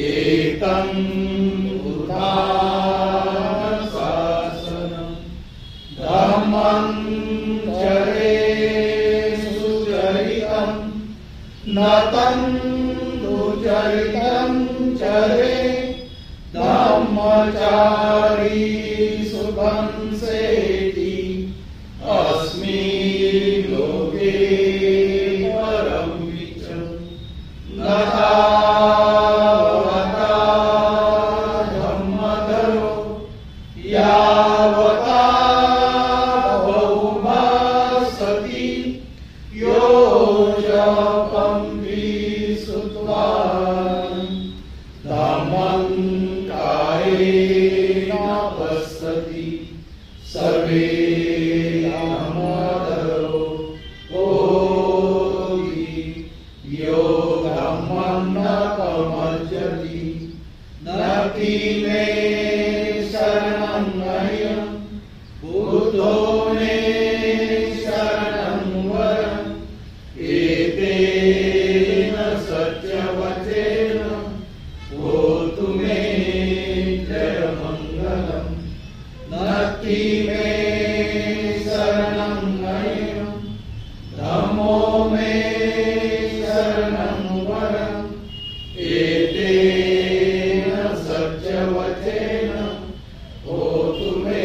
एतं उदारशासनं धम्मं चरे सुचरितं नतं चरितं चरे धम्मचारी सुखं सेति अस्मि लोके परं विचं नतावता धम्मधरो यावता बहुमा सति यो जपं सर्वे धर्मधरो होति यो धम्मं न प्रमज्जति नति मे शरणं नयं बुद्धो मे शरणं वरम् एतेन सत्यवचेन होतु मे जयमङ्गलम्. नति मे शरणं नयं धम्मो मे शरणं वरम् एतेन सत्यवचेन होतु मे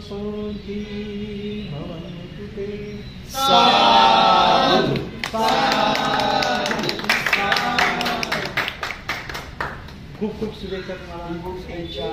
समृद्धी भवन्तु ते साधु खूप खूप शुभेच्छा तुम्हाला. शुभेच्छा.